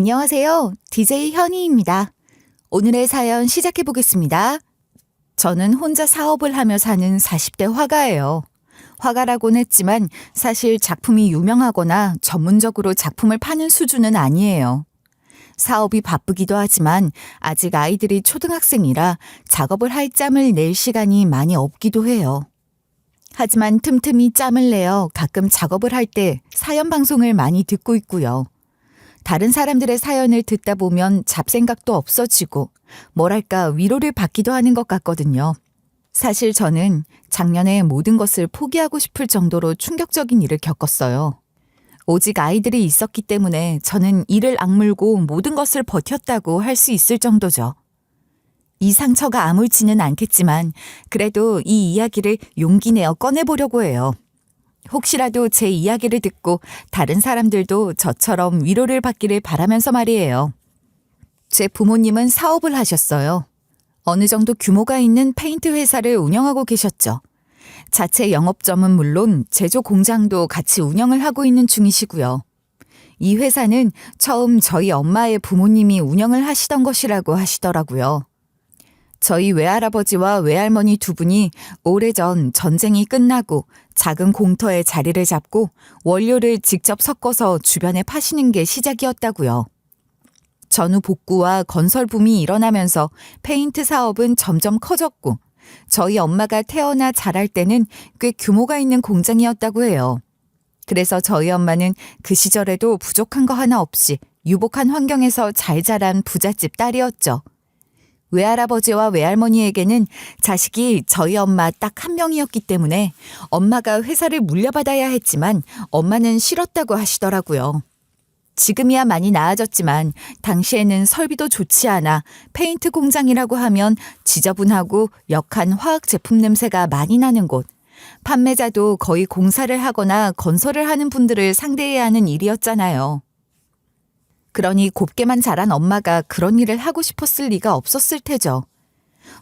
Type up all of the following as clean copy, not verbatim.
안녕하세요. DJ 현희입니다. 오늘의 사연 시작해 보겠습니다. 저는 혼자 사업을 하며 사는 40대 화가예요. 화가라고는 했지만 사실 작품이 유명하거나 전문적으로 작품을 파는 수준은 아니에요. 사업이 바쁘기도 하지만 아직 아이들이 초등학생이라 작업을 할 짬을 낼 시간이 많이 없기도 해요. 하지만 틈틈이 짬을 내어 가끔 작업을 할 때 사연 방송을 많이 듣고 있고요. 다른 사람들의 사연을 듣다 보면 잡생각도 없어지고 뭐랄까 위로를 받기도 하는 것 같거든요. 사실 저는 작년에 모든 것을 포기하고 싶을 정도로 충격적인 일을 겪었어요. 오직 아이들이 있었기 때문에 저는 이를 악물고 모든 것을 버텼다고 할 수 있을 정도죠. 이 상처가 아물지는 않겠지만 그래도 이 이야기를 용기 내어 꺼내보려고 해요. 혹시라도 제 이야기를 듣고 다른 사람들도 저처럼 위로를 받기를 바라면서 말이에요. 제 부모님은 사업을 하셨어요. 어느 정도 규모가 있는 페인트 회사를 운영하고 계셨죠. 자체 영업점은 물론 제조 공장도 같이 운영을 하고 있는 중이시고요. 이 회사는 처음 저희 엄마의 부모님이 운영을 하시던 것이라고 하시더라고요. 저희 외할아버지와 외할머니 두 분이 오래전 전쟁이 끝나고 작은 공터에 자리를 잡고 원료를 직접 섞어서 주변에 파시는 게 시작이었다고요. 전후 복구와 건설 붐이 일어나면서 페인트 사업은 점점 커졌고 저희 엄마가 태어나 자랄 때는 꽤 규모가 있는 공장이었다고 해요. 그래서 저희 엄마는 그 시절에도 부족한 거 하나 없이 유복한 환경에서 잘 자란 부잣집 딸이었죠. 외할아버지와 외할머니에게는 자식이 저희 엄마 딱 한 명이었기 때문에 엄마가 회사를 물려받아야 했지만 엄마는 싫었다고 하시더라고요. 지금이야 많이 나아졌지만 당시에는 설비도 좋지 않아 페인트 공장이라고 하면 지저분하고 역한 화학 제품 냄새가 많이 나는 곳, 판매자도 거의 공사를 하거나 건설을 하는 분들을 상대해야 하는 일이었잖아요. 그러니 곱게만 자란 엄마가 그런 일을 하고 싶었을 리가 없었을 테죠.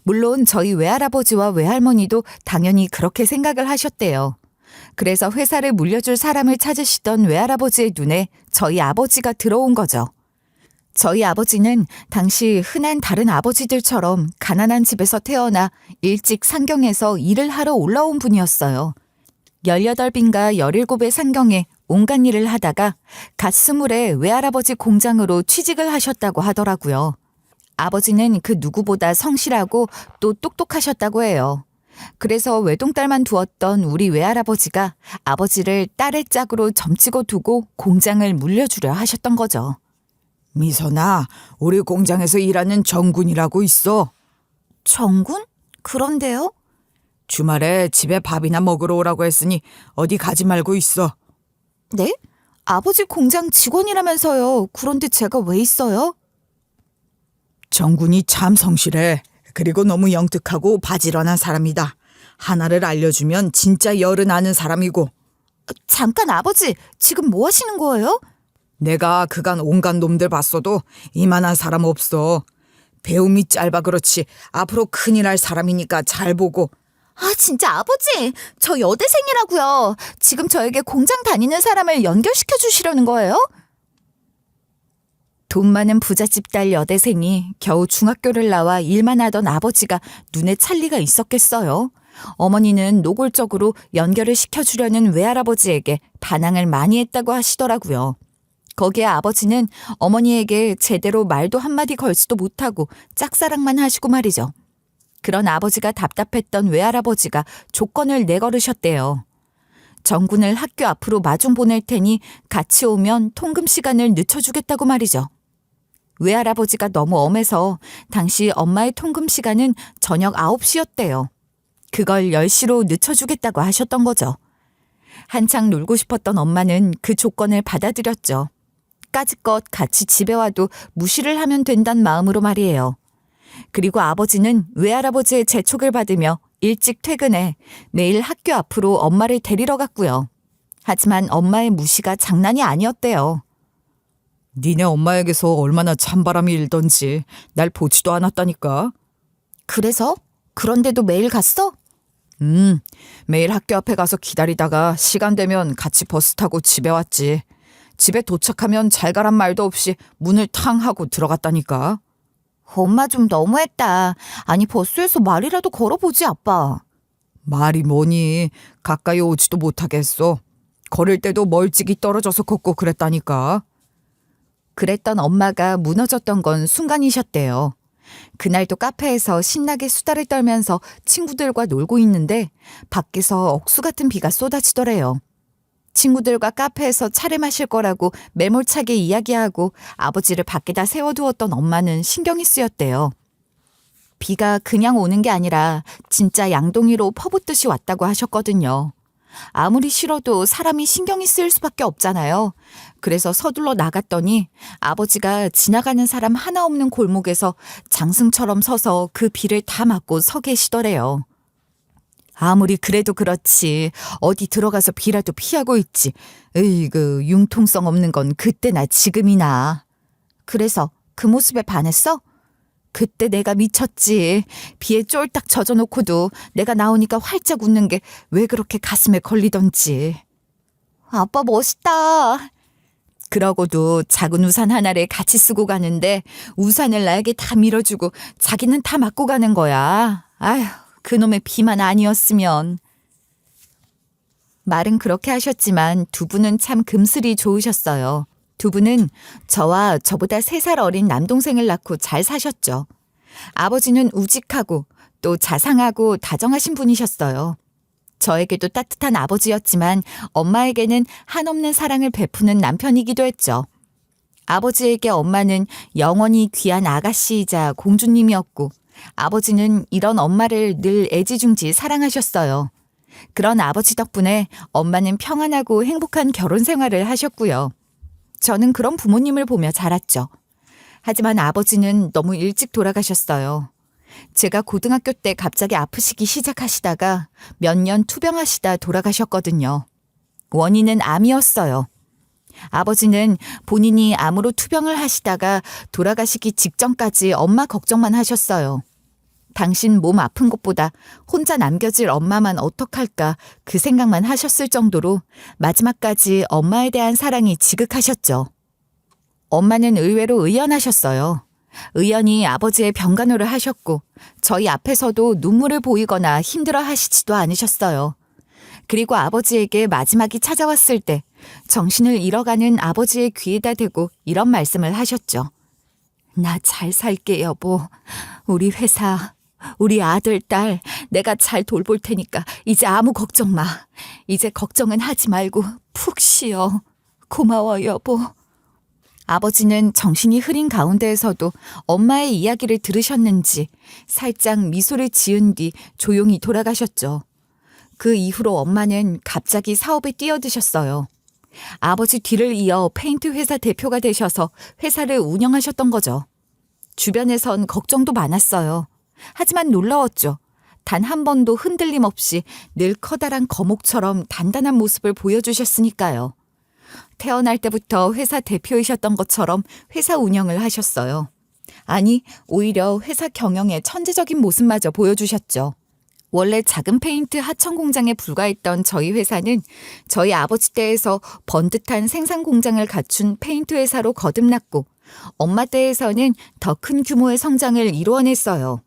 물론 저희 외할아버지와 외할머니도 당연히 그렇게 생각을 하셨대요. 그래서 회사를 물려줄 사람을 찾으시던 외할아버지의 눈에 저희 아버지가 들어온 거죠. 저희 아버지는 당시 흔한 다른 아버지들처럼 가난한 집에서 태어나 일찍 상경에서 일을 하러 올라온 분이었어요. 18인가 17의 상경에 온갖 일을 하다가 갓 20에 외할아버지 공장으로 취직을 하셨다고 하더라고요. 아버지는 그 누구보다 성실하고 또 똑똑하셨다고 해요. 그래서 외동딸만 두었던 우리 외할아버지가 아버지를 딸의 짝으로 점치고 두고 공장을 물려주려 하셨던 거죠. 미선아, 우리 공장에서 일하는 정군이라고 있어. 정군? 그런데요? 주말에 집에 밥이나 먹으러 오라고 했으니 어디 가지 말고 있어. 네? 아버지 공장 직원이라면서요. 그런데 제가 왜 있어요? 정군이 참 성실해. 그리고 너무 영특하고 바지런한 사람이다. 하나를 알려주면 진짜 열은 아는 사람이고. 잠깐 아버지, 지금 뭐 하시는 거예요? 내가 그간 온갖 놈들 봤어도 이만한 사람 없어. 배움이 짧아 그렇지 앞으로 큰일 할 사람이니까 잘 보고. 아, 진짜 아버지, 저 여대생이라고요. 지금 저에게 공장 다니는 사람을 연결시켜 주시려는 거예요? 돈 많은 부잣집 딸 여대생이 겨우 중학교를 나와 일만 하던 아버지가 눈에 찰 리가 있었겠어요. 어머니는 노골적으로 연결을 시켜주려는 외할아버지에게 반항을 많이 했다고 하시더라고요. 거기에 아버지는 어머니에게 제대로 말도 한마디 걸지도 못하고 짝사랑만 하시고 말이죠. 그런 아버지가 답답했던 외할아버지가 조건을 내걸으셨대요. 정군을 학교 앞으로 마중 보낼 테니 같이 오면 통금 시간을 늦춰주겠다고 말이죠. 외할아버지가 너무 엄해서 당시 엄마의 통금 시간은 저녁 9시였대요. 그걸 10시로 늦춰주겠다고 하셨던 거죠. 한창 놀고 싶었던 엄마는 그 조건을 받아들였죠. 까짓것 같이 집에 와도 무시를 하면 된단 마음으로 말이에요. 그리고 아버지는 외할아버지의 재촉을 받으며 일찍 퇴근해 매일 학교 앞으로 엄마를 데리러 갔고요. 하지만 엄마의 무시가 장난이 아니었대요. 니네 엄마에게서 얼마나 찬바람이 일던지 날 보지도 않았다니까. 그래서? 그런데도 매일 갔어? 매일 학교 앞에 가서 기다리다가 시간 되면 같이 버스 타고 집에 왔지. 집에 도착하면 잘 가란 말도 없이 문을 탕 하고 들어갔다니까. 엄마 좀 너무했다. 아니 버스에서 말이라도 걸어보지 아빠. 말이 뭐니. 가까이 오지도 못하겠어. 걸을 때도 멀찍이 떨어져서 걷고 그랬다니까. 그랬던 엄마가 무너졌던 건 순간이셨대요. 그날도 카페에서 신나게 수다를 떨면서 친구들과 놀고 있는데 밖에서 억수 같은 비가 쏟아지더래요. 친구들과 카페에서 차를 마실 거라고 매몰차게 이야기하고 아버지를 밖에다 세워두었던 엄마는 신경이 쓰였대요. 비가 그냥 오는 게 아니라 진짜 양동이로 퍼붓듯이 왔다고 하셨거든요. 아무리 싫어도 사람이 신경이 쓰일 수밖에 없잖아요. 그래서 서둘러 나갔더니 아버지가 지나가는 사람 하나 없는 골목에서 장승처럼 서서 그 비를 다 맞고 서 계시더래요. 아무리 그래도 그렇지 어디 들어가서 비라도 피하고 있지. 으이그 융통성 없는 건 그때나 지금이나. 그래서 그 모습에 반했어? 그때 내가 미쳤지. 비에 쫄딱 젖어놓고도 내가 나오니까 활짝 웃는 게 왜 그렇게 가슴에 걸리던지. 아빠 멋있다. 그러고도 작은 우산 하나를 같이 쓰고 가는데 우산을 나에게 다 밀어주고 자기는 다 맞고 가는 거야. 아휴, 그놈의 비만 아니었으면. 말은 그렇게 하셨지만 두 분은 참 금슬이 좋으셨어요. 두 분은 저와 저보다 3살 어린 남동생을 낳고 잘 사셨죠. 아버지는 우직하고 또 자상하고 다정하신 분이셨어요. 저에게도 따뜻한 아버지였지만 엄마에게는 한없는 사랑을 베푸는 남편이기도 했죠. 아버지에게 엄마는 영원히 귀한 아가씨이자 공주님이었고 아버지는 이런 엄마를 늘 애지중지 사랑하셨어요. 그런 아버지 덕분에 엄마는 평안하고 행복한 결혼 생활을 하셨고요. 저는 그런 부모님을 보며 자랐죠. 하지만 아버지는 너무 일찍 돌아가셨어요. 제가 고등학교 때 갑자기 아프시기 시작하시다가 몇 년 투병하시다 돌아가셨거든요. 원인은 암이었어요. 아버지는 본인이 암으로 투병을 하시다가 돌아가시기 직전까지 엄마 걱정만 하셨어요. 당신 몸 아픈 것보다 혼자 남겨질 엄마만 어떡할까 그 생각만 하셨을 정도로 마지막까지 엄마에 대한 사랑이 지극하셨죠. 엄마는 의외로 의연하셨어요. 의연히 아버지의 병간호를 하셨고 저희 앞에서도 눈물을 보이거나 힘들어 하시지도 않으셨어요. 그리고 아버지에게 마지막이 찾아왔을 때 정신을 잃어가는 아버지의 귀에다 대고 이런 말씀을 하셨죠. 나 잘 살게 여보. 우리 회사, 우리 아들, 딸 내가 잘 돌볼 테니까 이제 아무 걱정 마. 이제 걱정은 하지 말고 푹 쉬어. 고마워 여보. 아버지는 정신이 흐린 가운데에서도 엄마의 이야기를 들으셨는지 살짝 미소를 지은 뒤 조용히 돌아가셨죠. 그 이후로 엄마는 갑자기 사업에 뛰어드셨어요. 아버지 뒤를 이어 페인트 회사 대표가 되셔서 회사를 운영하셨던 거죠. 주변에선 걱정도 많았어요. 하지만 놀라웠죠. 단 한 번도 흔들림 없이 늘 커다란 거목처럼 단단한 모습을 보여주셨으니까요. 태어날 때부터 회사 대표이셨던 것처럼 회사 운영을 하셨어요. 아니, 오히려 회사 경영의 천재적인 모습마저 보여주셨죠. 원래 작은 페인트 하청 공장에 불과했던 저희 회사는 저희 아버지 때에서 번듯한 생산 공장을 갖춘 페인트 회사로 거듭났고 엄마 때에서는 더 큰 규모의 성장을 이루어냈어요.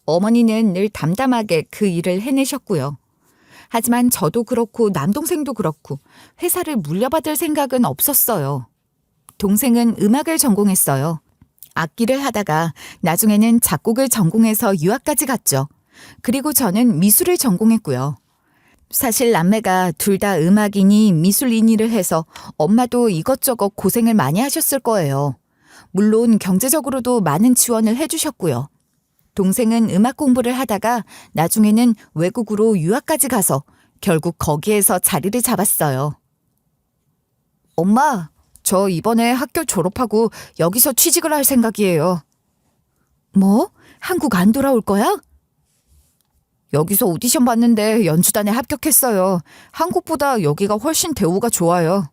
어머니는 늘 담담하게 그 일을 해내셨고요. 하지만 저도 그렇고 남동생도 그렇고 회사를 물려받을 생각은 없었어요. 동생은 음악을 전공했어요. 악기를 하다가 나중에는 작곡을 전공해서 유학까지 갔죠. 그리고 저는 미술을 전공했고요. 사실 남매가 둘 다 음악인이 미술인이를 해서 엄마도 이것저것 고생을 많이 하셨을 거예요. 물론 경제적으로도 많은 지원을 해주셨고요. 동생은 음악 공부를 하다가 나중에는 외국으로 유학까지 가서 결국 거기에서 자리를 잡았어요. 엄마, 저 이번에 학교 졸업하고 여기서 취직을 할 생각이에요. 뭐? 한국 안 돌아올 거야? 여기서 오디션 봤는데 연주단에 합격했어요. 한국보다 여기가 훨씬 대우가 좋아요.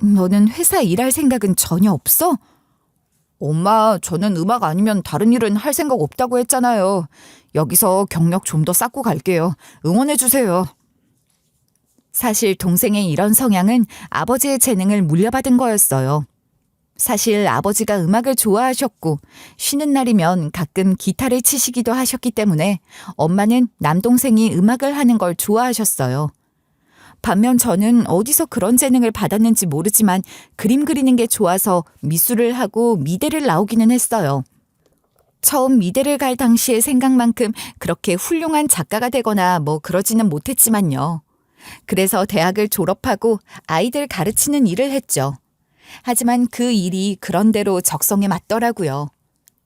너는 회사 일할 생각은 전혀 없어? 엄마, 저는 음악 아니면 다른 일은 할 생각 없다고 했잖아요. 여기서 경력 좀 더 쌓고 갈게요. 응원해 주세요. 사실 동생의 이런 성향은 아버지의 재능을 물려받은 거였어요. 사실 아버지가 음악을 좋아하셨고 쉬는 날이면 가끔 기타를 치시기도 하셨기 때문에 엄마는 남동생이 음악을 하는 걸 좋아하셨어요. 반면 저는 어디서 그런 재능을 받았는지 모르지만 그림 그리는 게 좋아서 미술을 하고 미대를 나오기는 했어요. 처음 미대를 갈 당시의 생각만큼 그렇게 훌륭한 작가가 되거나 뭐 그러지는 못했지만요. 그래서 대학을 졸업하고 아이들 가르치는 일을 했죠. 하지만 그 일이 그런대로 적성에 맞더라고요.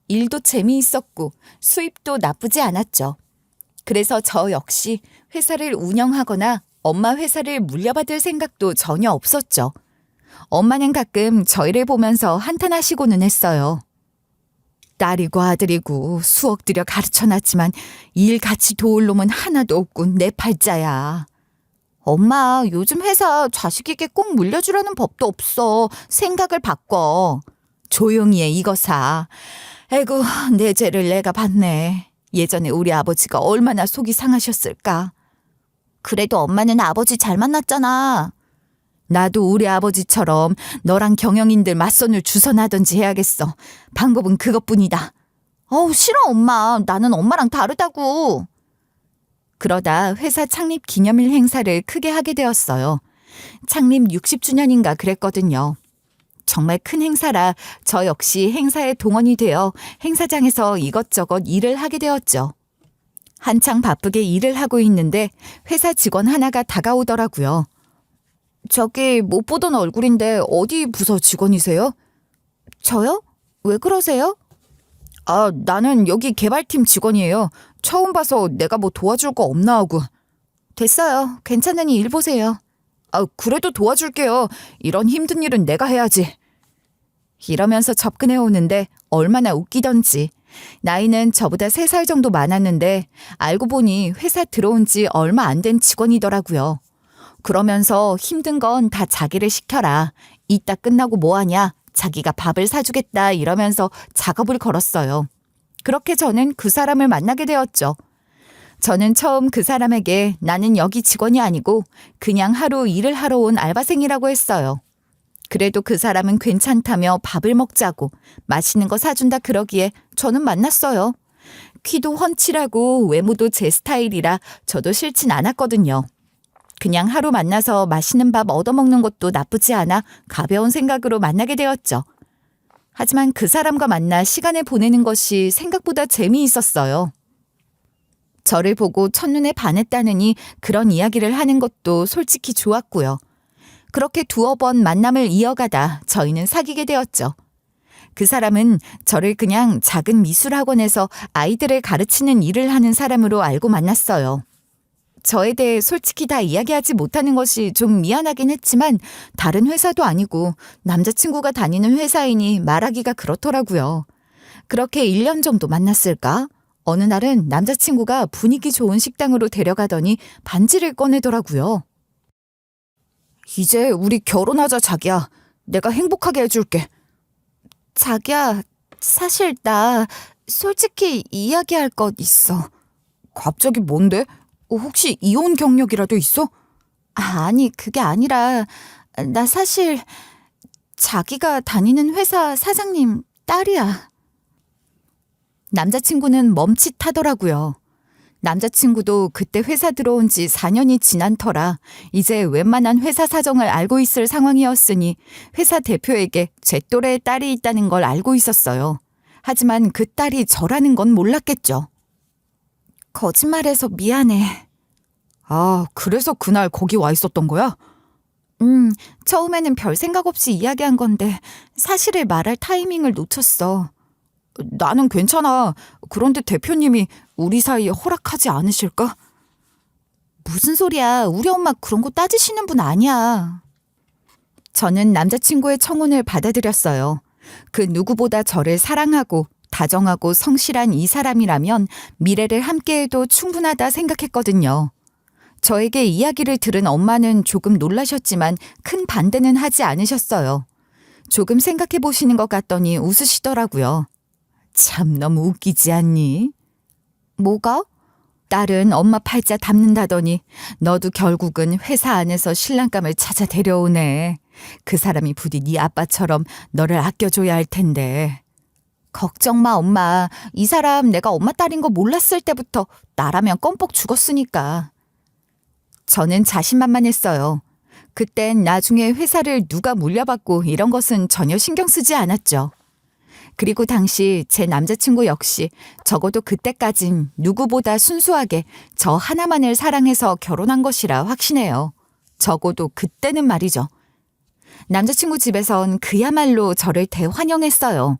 일도 재미있었고 수입도 나쁘지 않았죠. 그래서 저 역시 회사를 운영하거나 엄마 회사를 물려받을 생각도 전혀 없었죠. 엄마는 가끔 저희를 보면서 한탄하시고는 했어요. 딸이고 아들이고 수억 들여 가르쳐놨지만 일 같이 도울 놈은 하나도 없고 내 팔자야. 엄마, 요즘 회사 자식에게 꼭 물려주라는 법도 없어. 생각을 바꿔. 조용히 해, 이거사. 아이고, 내 죄를 내가 봤네. 예전에 우리 아버지가 얼마나 속이 상하셨을까. 그래도 엄마는 아버지 잘 만났잖아. 나도 우리 아버지처럼 너랑 경영인들 맞선을 주선하든지 해야겠어. 방법은 그것뿐이다. 어우, 싫어, 엄마. 나는 엄마랑 다르다고. 그러다 회사 창립 기념일 행사를 크게 하게 되었어요. 창립 60주년인가 그랬거든요. 정말 큰 행사라 저 역시 행사에 동원이 되어 행사장에서 이것저것 일을 하게 되었죠. 한창 바쁘게 일을 하고 있는데 회사 직원 하나가 다가오더라고요. 저기 못 보던 얼굴인데 어디 부서 직원이세요? 저요? 왜 그러세요? 아, 나는 여기 개발팀 직원이에요. 처음 봐서 내가 뭐 도와줄 거 없나 하고. 됐어요. 괜찮으니 일 보세요. 아, 그래도 도와줄게요. 이런 힘든 일은 내가 해야지. 이러면서 접근해 오는데 얼마나 웃기던지. 나이는 저보다 3살 정도 많았는데 알고 보니 회사 들어온 지 얼마 안 된 직원이더라고요. 그러면서 힘든 건 다 자기를 시켜라. 이따 끝나고 뭐하냐. 자기가 밥을 사주겠다 이러면서 작업을 걸었어요. 그렇게 저는 그 사람을 만나게 되었죠. 저는 처음 그 사람에게 나는 여기 직원이 아니고 그냥 하루 일을 하러 온 알바생이라고 했어요. 그래도 그 사람은 괜찮다며 밥을 먹자고 맛있는 거 사준다 그러기에 저는 만났어요. 키도 훤칠하고 외모도 제 스타일이라 저도 싫진 않았거든요. 그냥 하루 만나서 맛있는 밥 얻어먹는 것도 나쁘지 않아 가벼운 생각으로 만나게 되었죠. 하지만 그 사람과 만나 시간을 보내는 것이 생각보다 재미있었어요. 저를 보고 첫눈에 반했다느니 그런 이야기를 하는 것도 솔직히 좋았고요. 그렇게 두어 번 만남을 이어가다 저희는 사귀게 되었죠. 그 사람은 저를 그냥 작은 미술학원에서 아이들을 가르치는 일을 하는 사람으로 알고 만났어요. 저에 대해 솔직히 다 이야기하지 못하는 것이 좀 미안하긴 했지만 다른 회사도 아니고 남자친구가 다니는 회사이니 말하기가 그렇더라고요. 그렇게 1년 정도 만났을까? 어느 날은 남자친구가 분위기 좋은 식당으로 데려가더니 반지를 꺼내더라고요. 이제 우리 결혼하자, 자기야. 내가 행복하게 해줄게. 자기야, 사실 나 솔직히 이야기할 것 있어. 갑자기 뭔데? 혹시 이혼 경력이라도 있어? 아니, 그게 아니라 나 사실 자기가 다니는 회사 사장님 딸이야. 남자친구는 멈칫하더라고요. 남자친구도 그때 회사 들어온 지 4년이 지난 터라 이제 웬만한 회사 사정을 알고 있을 상황이었으니 회사 대표에게 제 또래의 딸이 있다는 걸 알고 있었어요. 하지만 그 딸이 저라는 건 몰랐겠죠. 거짓말해서 미안해. 아, 그래서 그날 거기 와 있었던 거야? 처음에는 별 생각 없이 이야기한 건데 사실을 말할 타이밍을 놓쳤어. 나는 괜찮아. 그런데 대표님이 우리 사이에 허락하지 않으실까? 무슨 소리야. 우리 엄마 그런 거 따지시는 분 아니야. 저는 남자친구의 청혼을 받아들였어요. 그 누구보다 저를 사랑하고 다정하고 성실한 이 사람이라면 미래를 함께해도 충분하다 생각했거든요. 저에게 이야기를 들은 엄마는 조금 놀라셨지만 큰 반대는 하지 않으셨어요. 조금 생각해 보시는 것 같더니 웃으시더라고요. 참 너무 웃기지 않니? 뭐가? 딸은 엄마 팔자 닮는다더니 너도 결국은 회사 안에서 신랑감을 찾아 데려오네. 그 사람이 부디 네 아빠처럼 너를 아껴줘야 할 텐데. 걱정 마, 엄마. 이 사람 내가 엄마 딸인 거 몰랐을 때부터 나라면 껌뻑 죽었으니까. 저는 자신만만했어요. 그땐 나중에 회사를 누가 물려받고 이런 것은 전혀 신경 쓰지 않았죠. 그리고 당시 제 남자친구 역시 적어도 그때까진 누구보다 순수하게 저 하나만을 사랑해서 결혼한 것이라 확신해요. 적어도 그때는 말이죠. 남자친구 집에선 그야말로 저를 대환영했어요.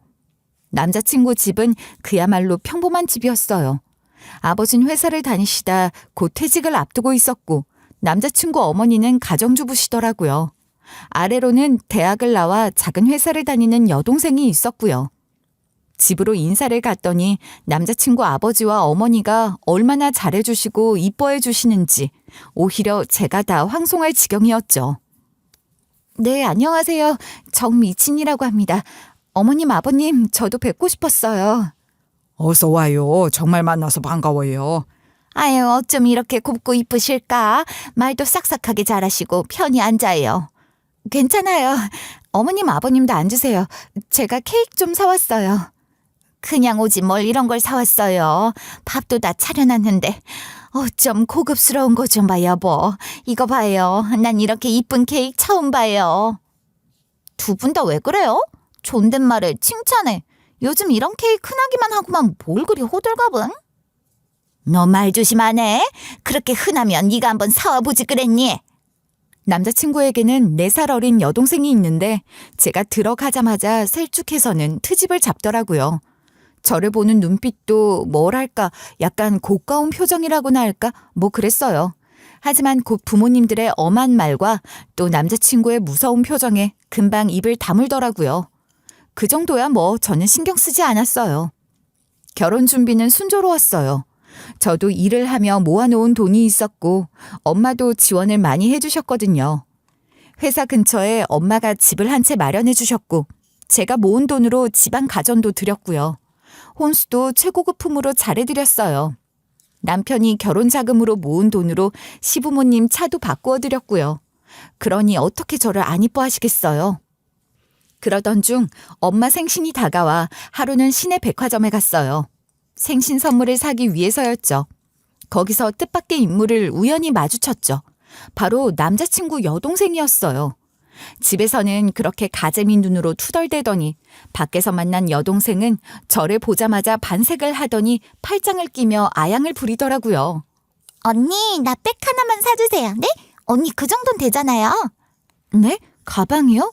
남자친구 집은 그야말로 평범한 집이었어요. 아버진 회사를 다니시다 곧 퇴직을 앞두고 있었고 남자친구 어머니는 가정주부시더라고요. 아래로는 대학을 나와 작은 회사를 다니는 여동생이 있었고요. 집으로 인사를 갔더니 남자친구 아버지와 어머니가 얼마나 잘해주시고 이뻐해 주시는지 오히려 제가 다 황송할 지경이었죠. 네, 안녕하세요. 정미진이라고 합니다. 어머님, 아버님, 저도 뵙고 싶었어요. 어서 와요. 정말 만나서 반가워요. 아유, 어쩜 이렇게 곱고 이쁘실까? 말도 싹싹하게 잘하시고 편히 앉아요. 괜찮아요. 어머님, 아버님도 앉으세요. 제가 케이크 좀 사왔어요. 그냥 오지 뭘 이런 걸 사왔어요. 밥도 다 차려놨는데. 어쩜 고급스러운 거 좀 봐, 여보. 이거 봐요. 난 이렇게 이쁜 케이크 처음 봐요. 두 분 다 왜 그래요? 존댓말을 칭찬해. 요즘 이런 케이크 흔하기만 하고만 뭘 그리 호들갑은? 너 말 조심 안 해? 그렇게 흔하면 네가 한번 사와보지 그랬니? 남자친구에게는 4살 어린 여동생이 있는데 제가 들어가자마자 셀쭉해서는 트집을 잡더라고요. 저를 보는 눈빛도 뭐랄까 약간 고가운 표정이라고나 할까 뭐 그랬어요. 하지만 곧 부모님들의 엄한 말과 또 남자친구의 무서운 표정에 금방 입을 다물더라고요. 그 정도야 뭐 저는 신경 쓰지 않았어요. 결혼 준비는 순조로웠어요. 저도 일을 하며 모아놓은 돈이 있었고 엄마도 지원을 많이 해주셨거든요. 회사 근처에 엄마가 집을 한 채 마련해 주셨고 제가 모은 돈으로 집안 가전도 드렸고요. 혼수도 최고급품으로 잘해드렸어요. 남편이 결혼 자금으로 모은 돈으로 시부모님 차도 바꾸어 드렸고요. 그러니 어떻게 저를 안 이뻐하시겠어요? 그러던 중 엄마 생신이 다가와 하루는 시내 백화점에 갔어요. 생신 선물을 사기 위해서였죠. 거기서 뜻밖의 인물을 우연히 마주쳤죠. 바로 남자친구 여동생이었어요. 집에서는 그렇게 가재미 눈으로 투덜대더니 밖에서 만난 여동생은 저를 보자마자 반색을 하더니 팔짱을 끼며 아양을 부리더라고요. 언니, 나 백 하나만 사주세요. 네? 언니 그 정도는 되잖아요. 네? 가방이요?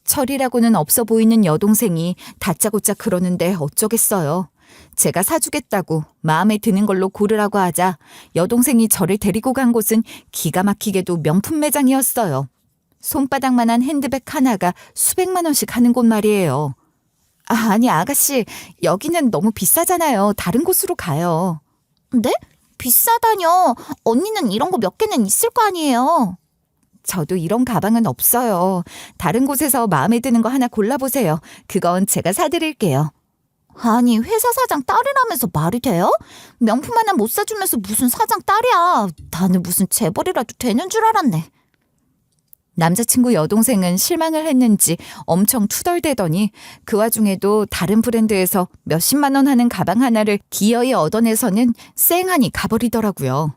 철이라고는 없어 보이는 여동생이 다짜고짜 그러는데 어쩌겠어요. 제가 사주겠다고 마음에 드는 걸로 고르라고 하자 여동생이 저를 데리고 간 곳은 기가 막히게도 명품 매장이었어요. 손바닥만한 핸드백 하나가 수백만 원씩 하는 곳 말이에요. 아니 아가씨, 여기는 너무 비싸잖아요. 다른 곳으로 가요. 네? 비싸다뇨. 언니는 이런 거 몇 개는 있을 거 아니에요. 저도 이런 가방은 없어요. 다른 곳에서 마음에 드는 거 하나 골라보세요. 그건 제가 사드릴게요. 아니, 회사 사장 딸이라면서 말이 돼요? 명품 하나 못 사주면서 무슨 사장 딸이야. 나는 무슨 재벌이라도 되는 줄 알았네. 남자친구 여동생은 실망을 했는지 엄청 투덜대더니 그 와중에도 다른 브랜드에서 몇십만 원 하는 가방 하나를 기어이 얻어내서는 쌩하니 가버리더라고요.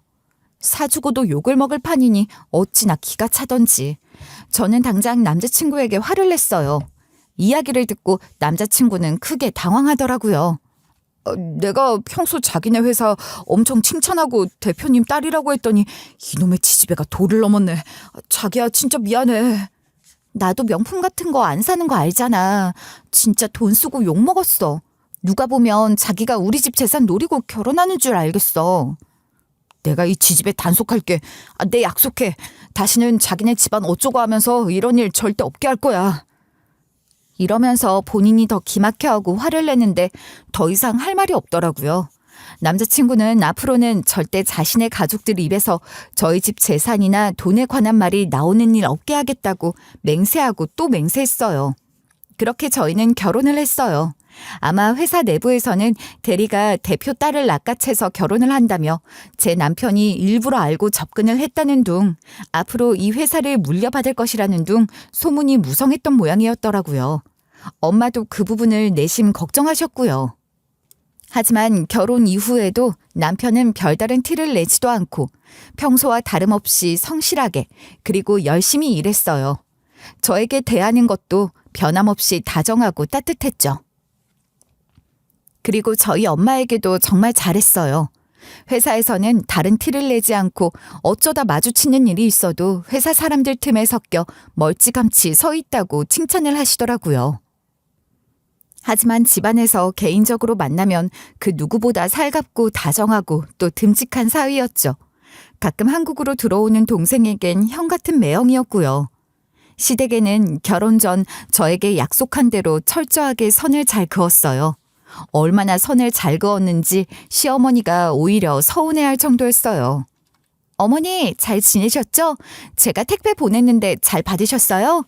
사주고도 욕을 먹을 판이니 어찌나 기가 차던지. 저는 당장 남자친구에게 화를 냈어요. 이야기를 듣고 남자친구는 크게 당황하더라고요. 내가 평소 자기네 회사 엄청 칭찬하고 대표님 딸이라고 했더니 이놈의 지지배가 도를 넘었네. 자기야 진짜 미안해. 나도 명품 같은 거 안 사는 거 알잖아. 진짜 돈 쓰고 욕 먹었어. 누가 보면 자기가 우리 집 재산 노리고 결혼하는 줄 알겠어. 내가 이 지지배 단속할게. 내 약속해. 다시는 자기네 집안 어쩌고 하면서 이런 일 절대 없게 할 거야. 이러면서 본인이 더 기막혀하고 화를 내는데 더 이상 할 말이 없더라고요. 남자친구는 앞으로는 절대 자신의 가족들 입에서 저희 집 재산이나 돈에 관한 말이 나오는 일 없게 하겠다고 맹세하고 또 맹세했어요. 그렇게 저희는 결혼을 했어요. 아마 회사 내부에서는 대리가 대표 딸을 낚아채서 결혼을 한다며 제 남편이 일부러 알고 접근을 했다는 둥, 앞으로 이 회사를 물려받을 것이라는 둥 소문이 무성했던 모양이었더라고요. 엄마도 그 부분을 내심 걱정하셨고요. 하지만 결혼 이후에도 남편은 별다른 티를 내지도 않고 평소와 다름없이 성실하게 그리고 열심히 일했어요. 저에게 대하는 것도 변함없이 다정하고 따뜻했죠. 그리고 저희 엄마에게도 정말 잘했어요. 회사에서는 다른 티를 내지 않고 어쩌다 마주치는 일이 있어도 회사 사람들 틈에 섞여 멀찌감치 서 있다고 칭찬을 하시더라고요. 하지만 집안에서 개인적으로 만나면 그 누구보다 살갑고 다정하고 또 듬직한 사위였죠. 가끔 한국으로 들어오는 동생에겐 형 같은 매형이었고요. 시댁에는 결혼 전 저에게 약속한 대로 철저하게 선을 잘 그었어요. 얼마나 선을 잘 그었는지 시어머니가 오히려 서운해할 정도였어요. 어머니 잘 지내셨죠? 제가 택배 보냈는데 잘 받으셨어요?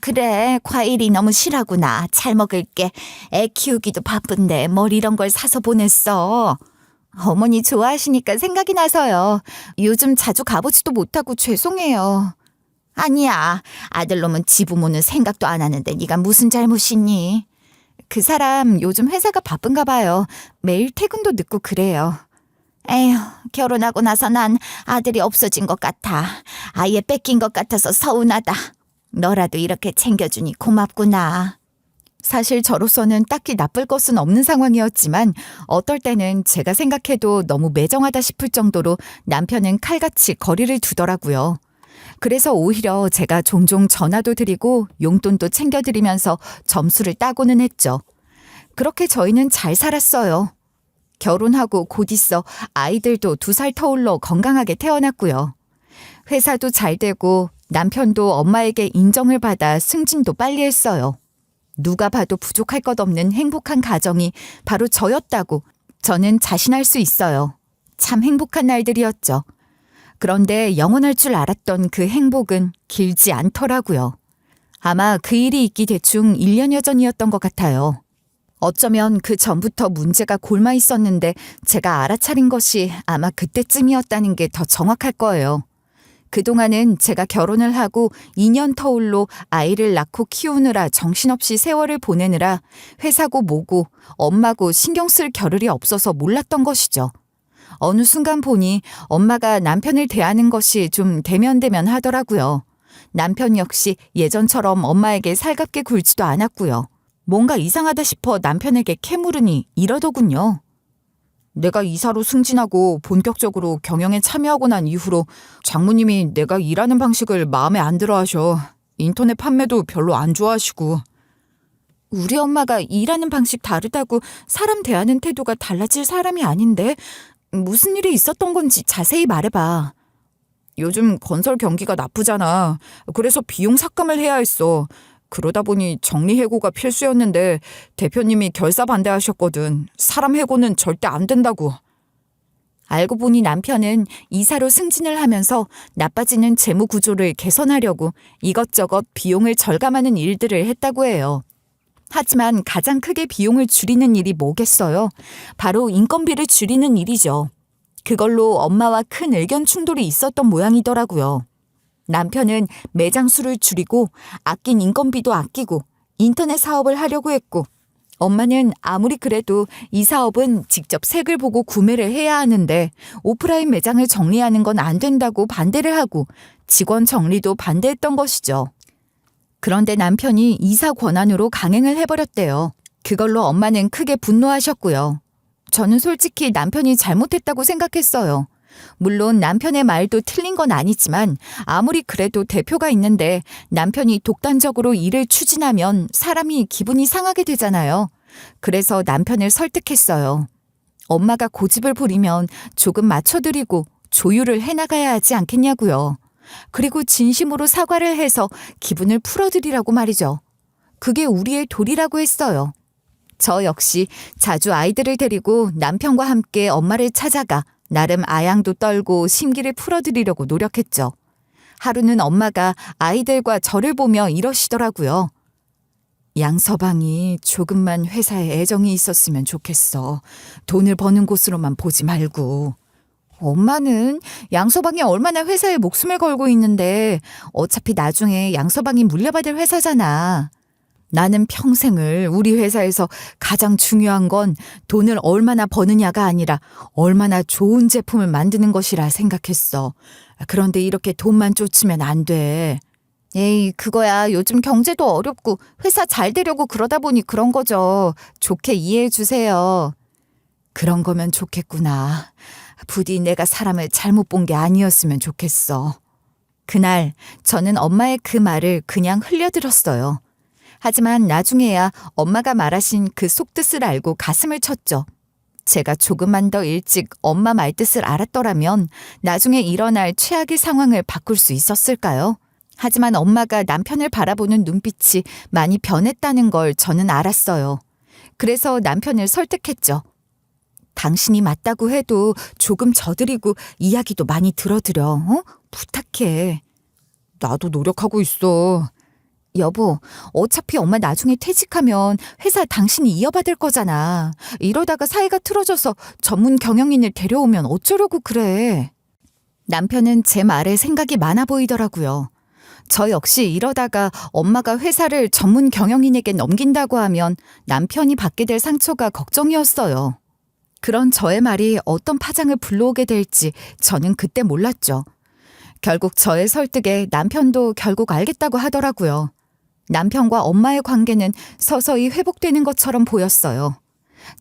그래. 과일이 너무 실하구나. 잘 먹을게. 애 키우기도 바쁜데 뭘 이런 걸 사서 보냈어. 어머니 좋아하시니까 생각이 나서요. 요즘 자주 가보지도 못하고 죄송해요. 아니야. 아들놈은 지 부모는 생각도 안 하는데 네가 무슨 잘못이니? 그 사람 요즘 회사가 바쁜가 봐요. 매일 퇴근도 늦고 그래요. 에휴, 결혼하고 나서 난 아들이 없어진 것 같아. 아예 뺏긴 것 같아서 서운하다. 너라도 이렇게 챙겨주니 고맙구나. 사실 저로서는 딱히 나쁠 것은 없는 상황이었지만 어떨 때는 제가 생각해도 너무 매정하다 싶을 정도로 남편은 칼같이 거리를 두더라고요. 그래서 오히려 제가 종종 전화도 드리고 용돈도 챙겨드리면서 점수를 따고는 했죠. 그렇게 저희는 잘 살았어요. 결혼하고 곧 있어 아이들도 2살 터울로 건강하게 태어났고요. 회사도 잘 되고 남편도 엄마에게 인정을 받아 승진도 빨리 했어요. 누가 봐도 부족할 것 없는 행복한 가정이 바로 저였다고 저는 자신할 수 있어요. 참 행복한 날들이었죠. 그런데 영원할 줄 알았던 그 행복은 길지 않더라고요. 아마 그 일이 있기 대충 1년여 전이었던 것 같아요. 어쩌면 그 전부터 문제가 골마 있었는데 제가 알아차린 것이 아마 그때쯤이었다는 게 더 정확할 거예요. 그동안은 제가 결혼을 하고 2년 터울로 아이를 낳고 키우느라 정신없이 세월을 보내느라 회사고 뭐고 엄마고 신경 쓸 겨를이 없어서 몰랐던 것이죠. 어느 순간 보니 엄마가 남편을 대하는 것이 좀 대면대면 하더라고요. 남편 역시 예전처럼 엄마에게 살갑게 굴지도 않았고요. 뭔가 이상하다 싶어 남편에게 캐물으니 이러더군요. 내가 이사로 승진하고 본격적으로 경영에 참여하고 난 이후로 장모님이 내가 일하는 방식을 마음에 안 들어 하셔. 인터넷 판매도 별로 안 좋아하시고. 우리 엄마가 일하는 방식 다르다고 사람 대하는 태도가 달라질 사람이 아닌데 무슨 일이 있었던 건지 자세히 말해봐. 요즘 건설 경기가 나쁘잖아. 그래서 비용 삭감을 해야 했어. 그러다 보니 정리해고가 필수였는데 대표님이 결사 반대하셨거든. 사람 해고는 절대 안 된다고. 알고 보니 남편은 이사로 승진을 하면서 나빠지는 재무 구조를 개선하려고 이것저것 비용을 절감하는 일들을 했다고 해요. 하지만 가장 크게 비용을 줄이는 일이 뭐겠어요? 바로 인건비를 줄이는 일이죠. 그걸로 엄마와 큰 의견 충돌이 있었던 모양이더라고요. 남편은 매장 수를 줄이고 아낀 인건비도 아끼고 인터넷 사업을 하려고 했고 엄마는 아무리 그래도 이 사업은 직접 색을 보고 구매를 해야 하는데 오프라인 매장을 정리하는 건 안 된다고 반대를 하고 직원 정리도 반대했던 것이죠. 그런데 남편이 이사 권한으로 강행을 해버렸대요. 그걸로 엄마는 크게 분노하셨고요. 저는 솔직히 남편이 잘못했다고 생각했어요. 물론 남편의 말도 틀린 건 아니지만 아무리 그래도 대표가 있는데 남편이 독단적으로 일을 추진하면 사람이 기분이 상하게 되잖아요. 그래서 남편을 설득했어요. 엄마가 고집을 부리면 조금 맞춰드리고 조율을 해나가야 하지 않겠냐고요. 그리고 진심으로 사과를 해서 기분을 풀어드리라고 말이죠. 그게 우리의 도리라고 했어요. 저 역시 자주 아이들을 데리고 남편과 함께 엄마를 찾아가 나름 아양도 떨고 심기를 풀어드리려고 노력했죠. 하루는 엄마가 아이들과 저를 보며 이러시더라고요. 양서방이 조금만 회사에 애정이 있었으면 좋겠어. 돈을 버는 곳으로만 보지 말고. 엄마는 양서방이 얼마나 회사에 목숨을 걸고 있는데 어차피 나중에 양서방이 물려받을 회사잖아. 나는 평생을 우리 회사에서 가장 중요한 건 돈을 얼마나 버느냐가 아니라 얼마나 좋은 제품을 만드는 것이라 생각했어. 그런데 이렇게 돈만 쫓으면 안 돼. 에이, 그거야. 요즘 경제도 어렵고 회사 잘 되려고 그러다 보니 그런 거죠. 좋게 이해해 주세요. 그런 거면 좋겠구나. 부디 내가 사람을 잘못 본 게 아니었으면 좋겠어. 그날 저는 엄마의 그 말을 그냥 흘려들었어요. 하지만 나중에야 엄마가 말하신 그 속뜻을 알고 가슴을 쳤죠. 제가 조금만 더 일찍 엄마 말뜻을 알았더라면 나중에 일어날 최악의 상황을 바꿀 수 있었을까요? 하지만 엄마가 남편을 바라보는 눈빛이 많이 변했다는 걸 저는 알았어요. 그래서 남편을 설득했죠. 당신이 맞다고 해도 조금 저드리고 이야기도 많이 들어드려. 부탁해. 나도 노력하고 있어. 여보, 어차피 엄마 나중에 퇴직하면 회사 당신이 이어받을 거잖아. 이러다가 사이가 틀어져서 전문 경영인을 데려오면 어쩌려고 그래. 남편은 제 말에 생각이 많아 보이더라고요. 저 역시 이러다가 엄마가 회사를 전문 경영인에게 넘긴다고 하면 남편이 받게 될 상처가 걱정이었어요. 그런 저의 말이 어떤 파장을 불러오게 될지 저는 그때 몰랐죠. 결국 저의 설득에 남편도 결국 알겠다고 하더라고요. 남편과 엄마의 관계는 서서히 회복되는 것처럼 보였어요.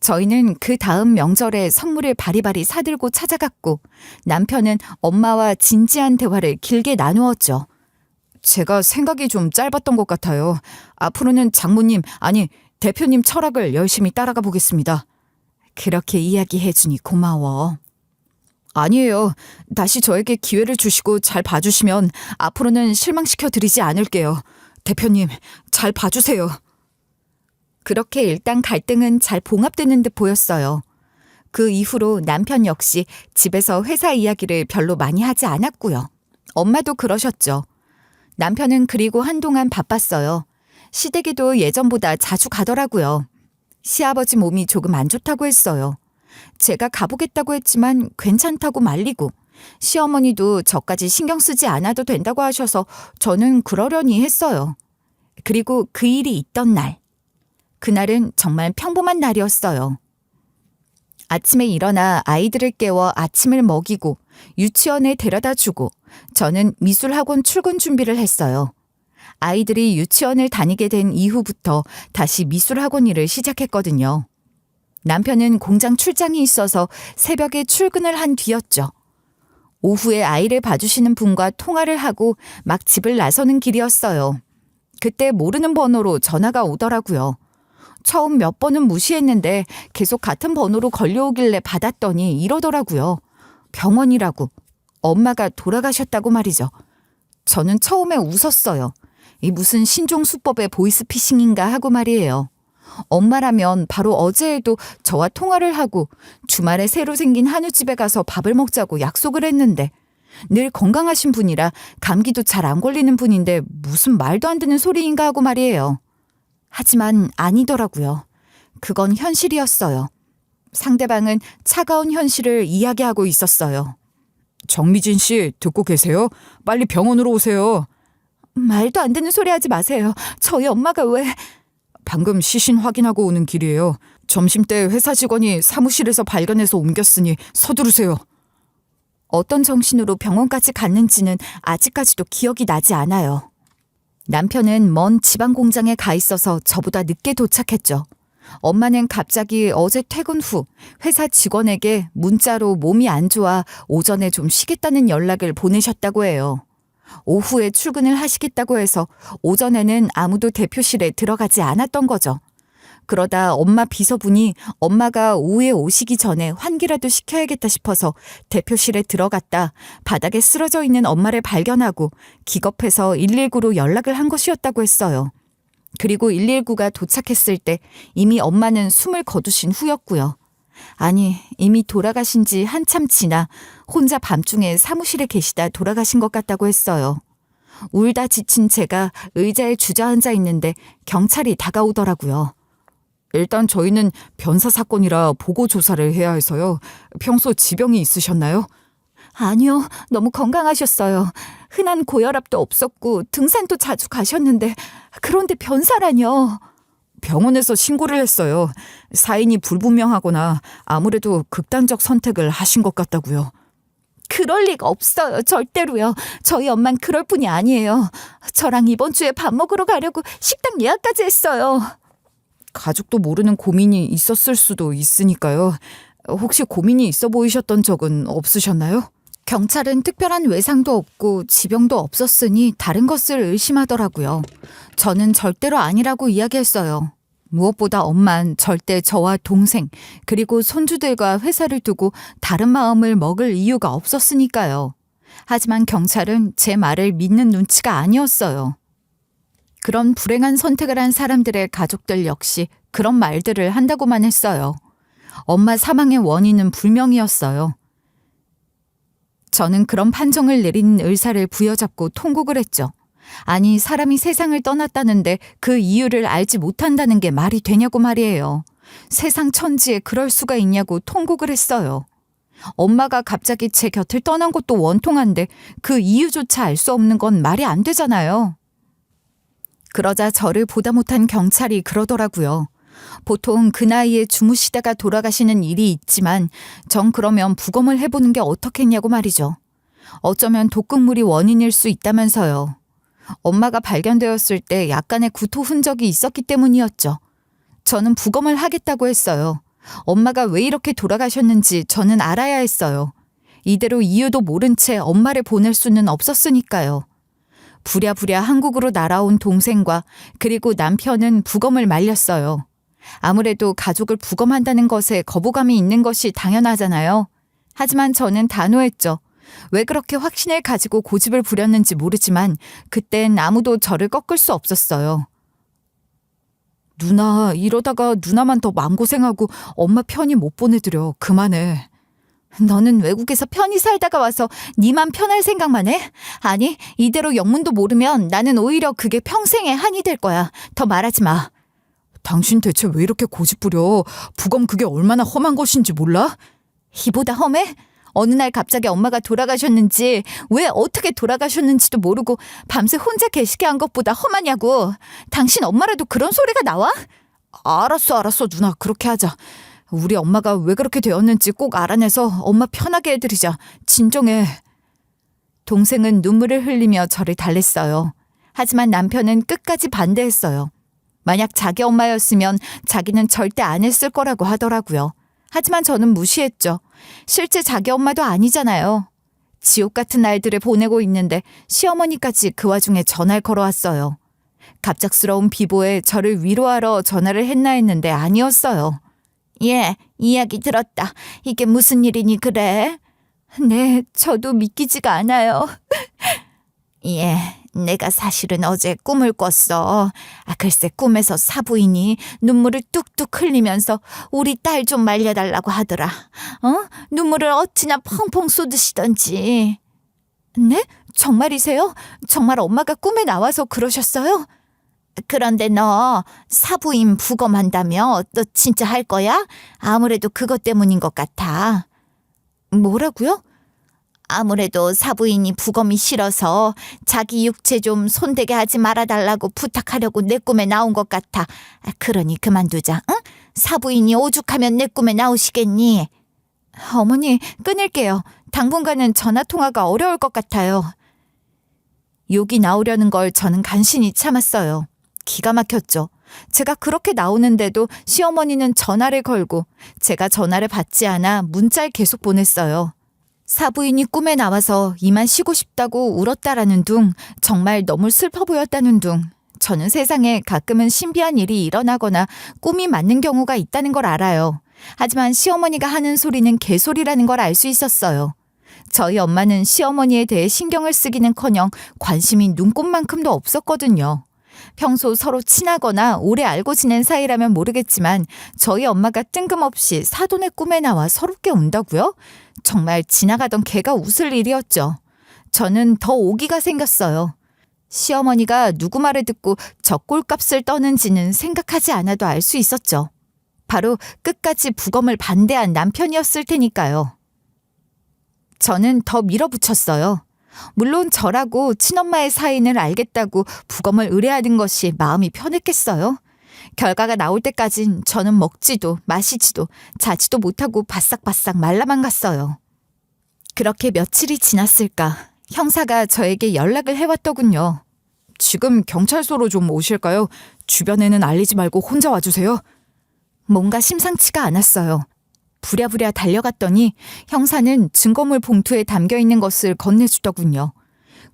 저희는 그 다음 명절에 선물을 바리바리 사들고 찾아갔고 남편은 엄마와 진지한 대화를 길게 나누었죠. 제가 생각이 좀 짧았던 것 같아요. 앞으로는 장모님, 아니 대표님 철학을 열심히 따라가 보겠습니다. 그렇게 이야기해 주니 고마워. 아니에요. 다시 저에게 기회를 주시고 잘 봐주시면 앞으로는 실망시켜 드리지 않을게요. 대표님, 잘 봐주세요. 그렇게 일단 갈등은 잘 봉합되는 듯 보였어요. 그 이후로 남편 역시 집에서 회사 이야기를 별로 많이 하지 않았고요. 엄마도 그러셨죠. 남편은 그리고 한동안 바빴어요. 시댁에도 예전보다 자주 가더라고요. 시아버지 몸이 조금 안 좋다고 했어요. 제가 가보겠다고 했지만 괜찮다고 말리고 시어머니도 저까지 신경 쓰지 않아도 된다고 하셔서 저는 그러려니 했어요. 그리고 그 일이 있던 날. 그날은 정말 평범한 날이었어요. 아침에 일어나 아이들을 깨워 아침을 먹이고 유치원에 데려다 주고 저는 미술학원 출근 준비를 했어요. 아이들이 유치원을 다니게 된 이후부터 다시 미술학원 일을 시작했거든요. 남편은 공장 출장이 있어서 새벽에 출근을 한 뒤였죠. 오후에 아이를 봐주시는 분과 통화를 하고 막 집을 나서는 길이었어요. 그때 모르는 번호로 전화가 오더라고요. 처음 몇 번은 무시했는데 계속 같은 번호로 걸려오길래 받았더니 이러더라고요. 병원이라고. 엄마가 돌아가셨다고 말이죠. 저는 처음에 웃었어요. 이 무슨 신종수법의 보이스피싱인가 하고 말이에요. 엄마라면 바로 어제에도 저와 통화를 하고 주말에 새로 생긴 한우집에 가서 밥을 먹자고 약속을 했는데 늘 건강하신 분이라 감기도 잘 안 걸리는 분인데 무슨 말도 안 되는 소리인가 하고 말이에요. 하지만 아니더라고요. 그건 현실이었어요. 상대방은 차가운 현실을 이야기하고 있었어요. 정미진 씨, 듣고 계세요? 빨리 병원으로 오세요. 말도 안 되는 소리 하지 마세요. 저희 엄마가 왜... 방금 시신 확인하고 오는 길이에요. 점심때 회사 직원이 사무실에서 발견해서 옮겼으니 서두르세요. 어떤 정신으로 병원까지 갔는지는 아직까지도 기억이 나지 않아요. 남편은 먼 지방 공장에 가 있어서 저보다 늦게 도착했죠. 엄마는 갑자기 어제 퇴근 후 회사 직원에게 문자로 몸이 안 좋아 오전에 좀 쉬겠다는 연락을 보내셨다고 해요. 오후에 출근을 하시겠다고 해서 오전에는 아무도 대표실에 들어가지 않았던 거죠. 그러다 엄마 비서분이 엄마가 오후에 오시기 전에 환기라도 시켜야겠다 싶어서 대표실에 들어갔다 바닥에 쓰러져 있는 엄마를 발견하고 기겁해서 119로 연락을 한 것이었다고 했어요. 그리고 119가 도착했을 때 이미 엄마는 숨을 거두신 후였고요. 아니, 이미 돌아가신 지 한참 지나 혼자 밤중에 사무실에 계시다 돌아가신 것 같다고 했어요. 울다 지친 제가 의자에 주저앉아 있는데 경찰이 다가오더라고요. 일단 저희는 변사 사건이라 보고 조사를 해야 해서요. 평소 지병이 있으셨나요? 아니요, 너무 건강하셨어요. 흔한 고혈압도 없었고 등산도 자주 가셨는데 그런데 변사라뇨. 병원에서 신고를 했어요. 사인이 불분명하거나 아무래도 극단적 선택을 하신 것 같다고요. 그럴 리가 없어요. 절대로요. 저희 엄만 그럴 뿐이 아니에요. 저랑 이번 주에 밥 먹으러 가려고 식당 예약까지 했어요. 가족도 모르는 고민이 있었을 수도 있으니까요. 혹시 고민이 있어 보이셨던 적은 없으셨나요? 경찰은 특별한 외상도 없고 지병도 없었으니 다른 것을 의심하더라고요. 저는 절대로 아니라고 이야기했어요. 무엇보다 엄만 절대 저와 동생 그리고 손주들과 회사를 두고 다른 마음을 먹을 이유가 없었으니까요. 하지만 경찰은 제 말을 믿는 눈치가 아니었어요. 그런 불행한 선택을 한 사람들의 가족들 역시 그런 말들을 한다고만 했어요. 엄마 사망의 원인은 불명이었어요. 저는 그런 판정을 내린 의사를 부여잡고 통곡을 했죠. 아니, 사람이 세상을 떠났다는데 그 이유를 알지 못한다는 게 말이 되냐고 말이에요. 세상 천지에 그럴 수가 있냐고 통곡을 했어요. 엄마가 갑자기 제 곁을 떠난 것도 원통한데 그 이유조차 알 수 없는 건 말이 안 되잖아요. 그러자 저를 보다 못한 경찰이 그러더라고요. 보통 그 나이에 주무시다가 돌아가시는 일이 있지만 전 그러면 부검을 해보는 게 어떻겠냐고 말이죠. 어쩌면 독극물이 원인일 수 있다면서요. 엄마가 발견되었을 때 약간의 구토 흔적이 있었기 때문이었죠. 저는 부검을 하겠다고 했어요. 엄마가 왜 이렇게 돌아가셨는지 저는 알아야 했어요. 이대로 이유도 모른 채 엄마를 보낼 수는 없었으니까요. 부랴부랴 한국으로 날아온 동생과 그리고 남편은 부검을 말렸어요. 아무래도 가족을 부검한다는 것에 거부감이 있는 것이 당연하잖아요. 하지만 저는 단호했죠. 왜 그렇게 확신을 가지고 고집을 부렸는지 모르지만 그땐 아무도 저를 꺾을 수 없었어요. 누나, 이러다가 누나만 더 마음고생하고 엄마 편히 못 보내드려. 그만해. 너는 외국에서 편히 살다가 와서 니만 편할 생각만 해? 아니, 이대로 영문도 모르면 나는 오히려 그게 평생의 한이 될 거야. 더 말하지 마. 당신 대체 왜 이렇게 고집부려? 부검 그게 얼마나 험한 것인지 몰라? 이보다 험해? 어느 날 갑자기 엄마가 돌아가셨는지 왜 어떻게 돌아가셨는지도 모르고 밤새 혼자 계시게 한 것보다 험하냐고. 당신 엄마라도 그런 소리가 나와? 알았어 누나, 그렇게 하자. 우리 엄마가 왜 그렇게 되었는지 꼭 알아내서 엄마 편하게 해드리자. 진정해. 동생은 눈물을 흘리며 저를 달랬어요. 하지만 남편은 끝까지 반대했어요. 만약 자기 엄마였으면 자기는 절대 안 했을 거라고 하더라고요. 하지만 저는 무시했죠. 실제 자기 엄마도 아니잖아요. 지옥 같은 날들을 보내고 있는데 시어머니까지 그 와중에 전화를 걸어왔어요. 갑작스러운 비보에 저를 위로하러 전화를 했나 했는데 아니었어요. 예, 이야기 들었다. 이게 무슨 일이니 그래? 네, 저도 믿기지가 않아요. 예, 내가 사실은 어제 꿈을 꿨어. 글쎄 꿈에서 사부인이 눈물을 뚝뚝 흘리면서 우리 딸 좀 말려달라고 하더라. 눈물을 어찌나 펑펑 쏟으시던지. 네? 정말이세요? 정말 엄마가 꿈에 나와서 그러셨어요? 그런데 너 사부인 부검한다며? 너 진짜 할 거야? 아무래도 그것 때문인 것 같아. 뭐라고요? 아무래도 사부인이 부검이 싫어서 자기 육체 좀 손대게 하지 말아달라고 부탁하려고 내 꿈에 나온 것 같아. 그러니 그만두자. 응? 사부인이 오죽하면 내 꿈에 나오시겠니? 어머니, 끊을게요. 당분간은 전화통화가 어려울 것 같아요. 욕이 나오려는 걸 저는 간신히 참았어요. 기가 막혔죠. 제가 그렇게 나오는데도 시어머니는 전화를 걸고 제가 전화를 받지 않아 문자를 계속 보냈어요. 사부인이 꿈에 나와서 이만 쉬고 싶다고 울었다라는 둥, 정말 너무 슬퍼 보였다는 둥. 저는 세상에 가끔은 신비한 일이 일어나거나 꿈이 맞는 경우가 있다는 걸 알아요. 하지만 시어머니가 하는 소리는 개소리라는 걸 알 수 있었어요. 저희 엄마는 시어머니에 대해 신경을 쓰기는커녕 관심이 눈꼽만큼도 없었거든요. 평소 서로 친하거나 오래 알고 지낸 사이라면 모르겠지만 저희 엄마가 뜬금없이 사돈의 꿈에 나와 서럽게 운다고요? 정말 지나가던 개가 웃을 일이었죠. 저는 더 오기가 생겼어요. 시어머니가 누구 말을 듣고 저 꼴값을 떠는지는 생각하지 않아도 알 수 있었죠. 바로 끝까지 부검을 반대한 남편이었을 테니까요. 저는 더 밀어붙였어요. 물론 저라고 친엄마의 사인을 알겠다고 부검을 의뢰하는 것이 마음이 편했겠어요. 결과가 나올 때까진 저는 먹지도 마시지도 자지도 못하고 바싹바싹 말라만 갔어요. 그렇게 며칠이 지났을까 형사가 저에게 연락을 해왔더군요. 지금 경찰서로 좀 오실까요? 주변에는 알리지 말고 혼자 와주세요. 뭔가 심상치가 않았어요. 부랴부랴 달려갔더니 형사는 증거물 봉투에 담겨있는 것을 건네주더군요.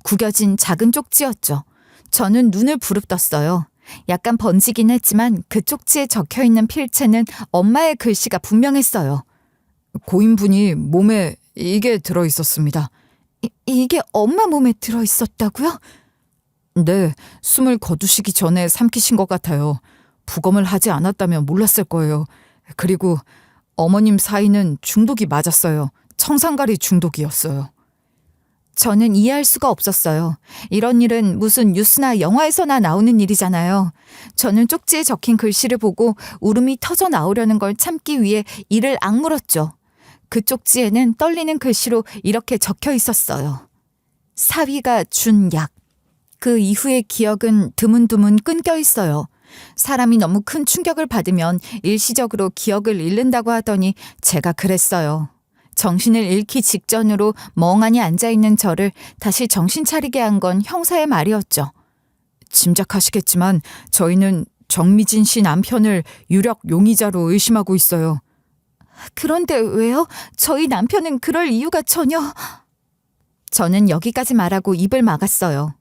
구겨진 작은 쪽지였죠. 저는 눈을 부릅떴어요. 약간 번지긴 했지만 그 쪽지에 적혀있는 필체는 엄마의 글씨가 분명했어요. 고인분이 몸에 이게 들어있었습니다. 이게 엄마 몸에 들어있었다고요? 네, 숨을 거두시기 전에 삼키신 것 같아요. 부검을 하지 않았다면 몰랐을 거예요. 그리고 어머님 사인은 중독이 맞았어요. 청산가리 중독이었어요. 저는 이해할 수가 없었어요. 이런 일은 무슨 뉴스나 영화에서나 나오는 일이잖아요. 저는 쪽지에 적힌 글씨를 보고 울음이 터져 나오려는 걸 참기 위해 이를 악물었죠. 그 쪽지에는 떨리는 글씨로 이렇게 적혀 있었어요. 사위가 준 약. 그 이후의 기억은 드문드문 끊겨 있어요. 사람이 너무 큰 충격을 받으면 일시적으로 기억을 잃는다고 하더니 제가 그랬어요. 정신을 잃기 직전으로 멍하니 앉아있는 저를 다시 정신 차리게 한 건 형사의 말이었죠. 짐작하시겠지만 저희는 정미진 씨 남편을 유력 용의자로 의심하고 있어요. 그런데 왜요? 저희 남편은 그럴 이유가 전혀... 저는 여기까지 말하고 입을 막았어요.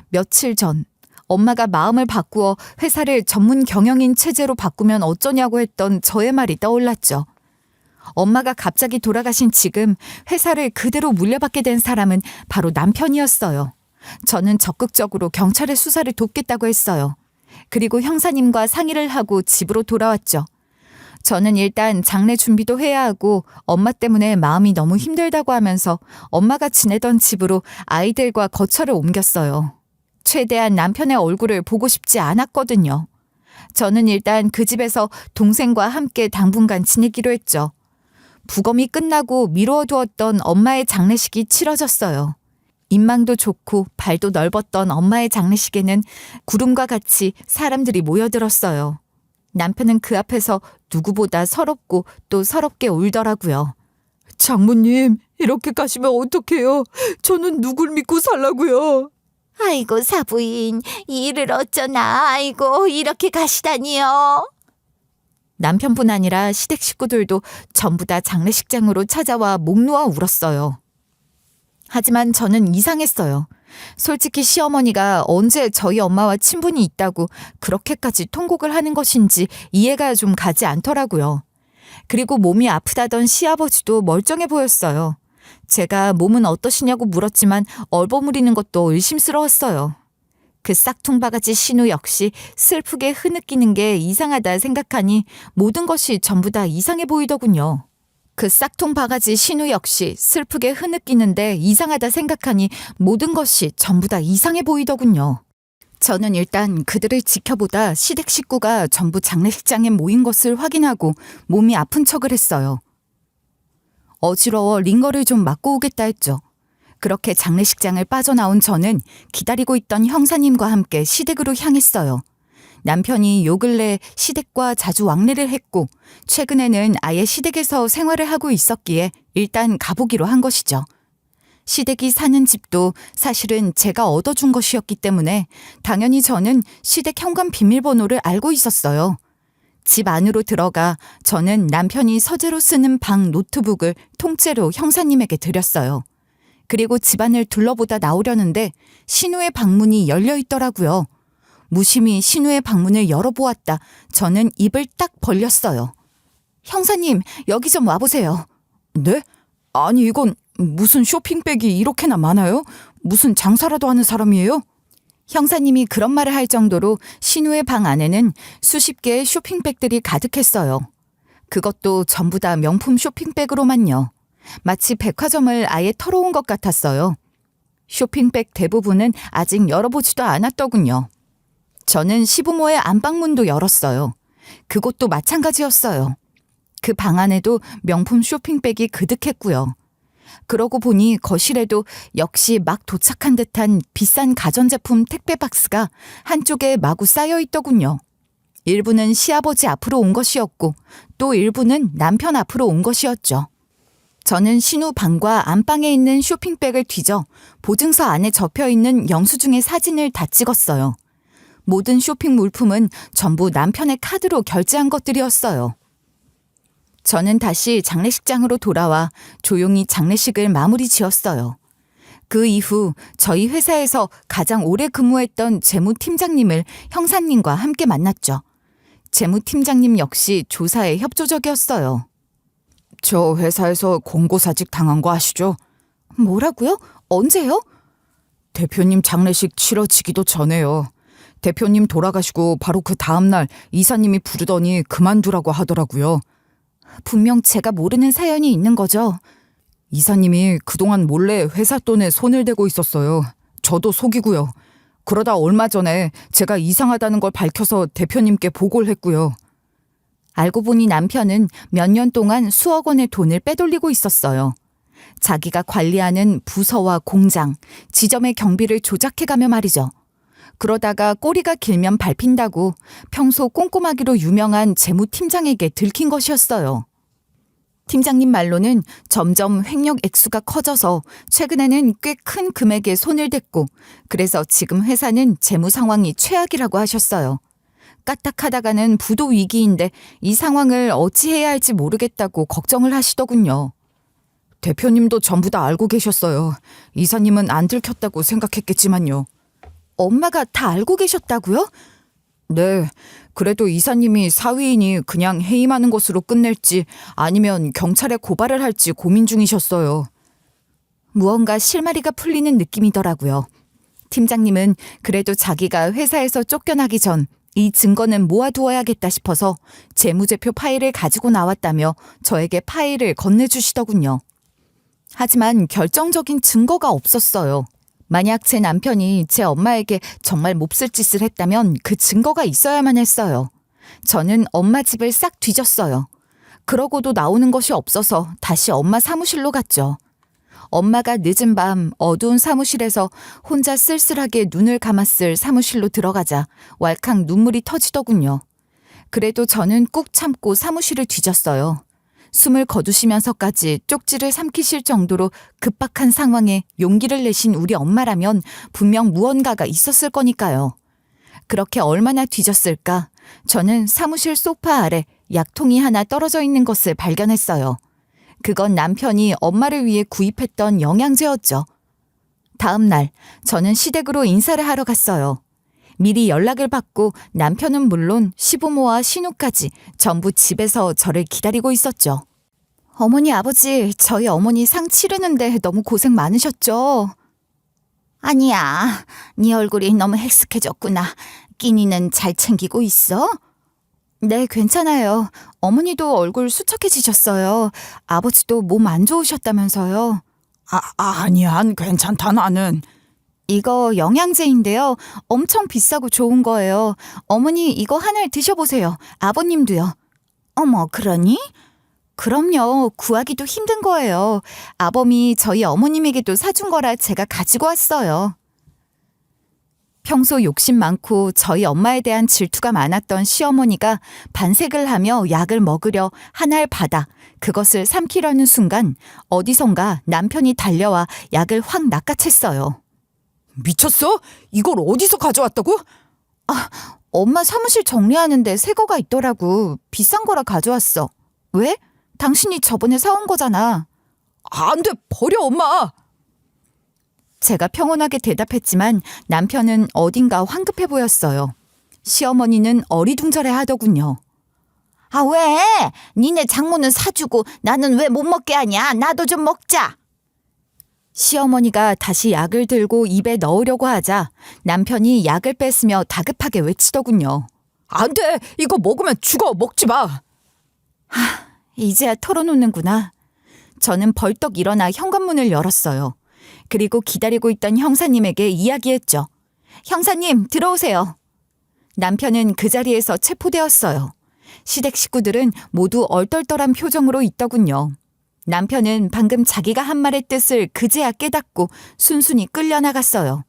며칠 전 엄마가 마음을 바꾸어 회사를 전문 경영인 체제로 바꾸면 어쩌냐고 했던 저의 말이 떠올랐죠. 엄마가 갑자기 돌아가신 지금 회사를 그대로 물려받게 된 사람은 바로 남편이었어요. 저는 적극적으로 경찰의 수사를 돕겠다고 했어요. 그리고 형사님과 상의를 하고 집으로 돌아왔죠. 저는 일단 장례 준비도 해야 하고 엄마 때문에 마음이 너무 힘들다고 하면서 엄마가 지내던 집으로 아이들과 거처를 옮겼어요. 최대한 남편의 얼굴을 보고 싶지 않았거든요. 저는 일단 그 집에서 동생과 함께 당분간 지내기로 했죠. 부검이 끝나고 미루어두었던 엄마의 장례식이 치러졌어요. 인망도 좋고 발도 넓었던 엄마의 장례식에는 구름과 같이 사람들이 모여들었어요. 남편은 그 앞에서 누구보다 서럽고 또 서럽게 울더라고요. 장모님, 이렇게 가시면 어떡해요? 저는 누굴 믿고 살라고요? 아이고 사부인 이 일을 어쩌나 아이고 이렇게 가시다니요. 남편뿐 아니라 시댁 식구들도 전부 다 장례식장으로 찾아와 목 놓아 울었어요. 하지만 저는 이상했어요. 솔직히 시어머니가 언제 저희 엄마와 친분이 있다고 그렇게까지 통곡을 하는 것인지 이해가 좀 가지 않더라고요. 그리고 몸이 아프다던 시아버지도 멀쩡해 보였어요. 제가 몸은 어떠시냐고 물었지만 얼버무리는 것도 의심스러웠어요. 그 싹퉁바가지 신우 역시 슬프게 흐느끼는 게 이상하다 생각하니 모든 것이 전부 다 이상해 보이더군요. 그 싹퉁바가지 신우 역시 슬프게 흐느끼는데 이상하다 생각하니 모든 것이 전부 다 이상해 보이더군요. 저는 일단 그들을 지켜보다 시댁 식구가 전부 장례식장에 모인 것을 확인하고 몸이 아픈 척을 했어요. 어지러워 링거를 좀 맞고 오겠다 했죠. 그렇게 장례식장을 빠져나온 저는 기다리고 있던 형사님과 함께 시댁으로 향했어요. 남편이 요 근래 시댁과 자주 왕래를 했고 최근에는 아예 시댁에서 생활을 하고 있었기에 일단 가보기로 한 것이죠. 시댁이 사는 집도 사실은 제가 얻어준 것이었기 때문에 당연히 저는 시댁 현관 비밀번호를 알고 있었어요. 집 안으로 들어가 저는 남편이 서재로 쓰는 방 노트북을 통째로 형사님에게 드렸어요. 그리고 집안을 둘러보다 나오려는데 신우의 방문이 열려 있더라고요. 무심히 신우의 방문을 열어보았다. 저는 입을 딱 벌렸어요. 형사님, 여기 좀 와보세요. 네? 아니 이건 무슨 쇼핑백이 이렇게나 많아요? 무슨 장사라도 하는 사람이에요? 형사님이 그런 말을 할 정도로 신우의 방 안에는 수십 개의 쇼핑백들이 가득했어요. 그것도 전부 다 명품 쇼핑백으로만요. 마치 백화점을 아예 털어온 것 같았어요. 쇼핑백 대부분은 아직 열어보지도 않았더군요. 저는 시부모의 안방문도 열었어요. 그곳도 마찬가지였어요. 그 방 안에도 명품 쇼핑백이 그득했고요. 그러고 보니 거실에도 역시 막 도착한 듯한 비싼 가전제품 택배 박스가 한쪽에 마구 쌓여 있더군요. 일부는 시아버지 앞으로 온 것이었고 또 일부는 남편 앞으로 온 것이었죠. 저는 신우 방과 안방에 있는 쇼핑백을 뒤져 보증서 안에 접혀있는 영수증의 사진을 다 찍었어요. 모든 쇼핑 물품은 전부 남편의 카드로 결제한 것들이었어요. 저는 다시 장례식장으로 돌아와 조용히 장례식을 마무리 지었어요. 그 이후 저희 회사에서 가장 오래 근무했던 재무팀장님을 형사님과 함께 만났죠. 재무팀장님 역시 조사에 협조적이었어요. 저 회사에서 공고사직 당한 거 아시죠? 뭐라고요? 언제요? 대표님 장례식 치러지기도 전에요. 대표님 돌아가시고 바로 그 다음날 이사님이 부르더니 그만두라고 하더라고요. 분명 제가 모르는 사연이 있는 거죠. 이사님이 그동안 몰래 회사 돈에 손을 대고 있었어요. 저도 속이고요. 그러다 얼마 전에 제가 이상하다는 걸 밝혀서 대표님께 보고를 했고요. 알고 보니 남편은 몇 년 동안 수억 원의 돈을 빼돌리고 있었어요. 자기가 관리하는 부서와 공장, 지점의 경비를 조작해가며 말이죠. 그러다가 꼬리가 길면 밟힌다고 평소 꼼꼼하기로 유명한 재무팀장에게 들킨 것이었어요. 팀장님 말로는 점점 횡령 액수가 커져서 최근에는 꽤 큰 금액에 손을 댔고 그래서 지금 회사는 재무 상황이 최악이라고 하셨어요. 까딱하다가는 부도 위기인데 이 상황을 어찌해야 할지 모르겠다고 걱정을 하시더군요. 대표님도 전부 다 알고 계셨어요. 이사님은 안 들켰다고 생각했겠지만요. 엄마가 다 알고 계셨다고요? 네, 그래도 이사님이 사위이니 그냥 해임하는 것으로 끝낼지 아니면 경찰에 고발을 할지 고민 중이셨어요. 무언가 실마리가 풀리는 느낌이더라고요. 팀장님은 그래도 자기가 회사에서 쫓겨나기 전 이 증거는 모아두어야겠다 싶어서 재무제표 파일을 가지고 나왔다며 저에게 파일을 건네주시더군요. 하지만 결정적인 증거가 없었어요. 만약 제 남편이 제 엄마에게 정말 몹쓸 짓을 했다면 그 증거가 있어야만 했어요. 저는 엄마 집을 싹 뒤졌어요. 그러고도 나오는 것이 없어서 다시 엄마 사무실로 갔죠. 엄마가 늦은 밤 어두운 사무실에서 혼자 쓸쓸하게 눈을 감았을 사무실로 들어가자 왈칵 눈물이 터지더군요. 그래도 저는 꾹 참고 사무실을 뒤졌어요. 숨을 거두시면서까지 쪽지를 삼키실 정도로 급박한 상황에 용기를 내신 우리 엄마라면 분명 무언가가 있었을 거니까요. 그렇게 얼마나 뒤졌을까? 저는 사무실 소파 아래 약통이 하나 떨어져 있는 것을 발견했어요. 그건 남편이 엄마를 위해 구입했던 영양제였죠. 다음 날 저는 시댁으로 인사를 하러 갔어요. 미리 연락을 받고 남편은 물론 시부모와 신우까지 전부 집에서 저를 기다리고 있었죠. 어머니, 아버지, 저희 어머니 상 치르는데 너무 고생 많으셨죠? 아니야, 네 얼굴이 너무 헥스해졌구나. 끼니는 잘 챙기고 있어? 네, 괜찮아요. 어머니도 얼굴 수척해지셨어요. 아버지도 몸 안 좋으셨다면서요. 아니야, 괜찮다 나는. 이거 영양제인데요. 엄청 비싸고 좋은 거예요. 어머니 이거 하나를 드셔보세요. 아버님도요. 어머, 그러니? 그럼요. 구하기도 힘든 거예요. 아범이 저희 어머님에게도 사준 거라 제가 가지고 왔어요. 평소 욕심 많고 저희 엄마에 대한 질투가 많았던 시어머니가 반색을 하며 약을 먹으려 한 알 받아 그것을 삼키려는 순간 어디선가 남편이 달려와 약을 확 낚아챘어요. 미쳤어? 이걸 어디서 가져왔다고? 엄마 사무실 정리하는데 새 거가 있더라고. 비싼 거라 가져왔어. 왜? 당신이 저번에 사온 거잖아. 안 돼, 버려 엄마. 제가 평온하게 대답했지만 남편은 어딘가 황급해 보였어요. 시어머니는 어리둥절해 하더군요. 아, 왜? 니네 장모는 사주고 나는 왜 못 먹게 하냐? 나도 좀 먹자. 시어머니가 다시 약을 들고 입에 넣으려고 하자 남편이 약을 뺐으며 다급하게 외치더군요. 안 돼, 이거 먹으면 죽어, 먹지 마. 이제야 털어놓는구나. 저는 벌떡 일어나 현관문을 열었어요. 그리고 기다리고 있던 형사님에게 이야기했죠. 형사님, 들어오세요. 남편은 그 자리에서 체포되었어요. 시댁 식구들은 모두 얼떨떨한 표정으로 있더군요. 남편은 방금 자기가 한 말의 뜻을 그제야 깨닫고 순순히 끌려나갔어요.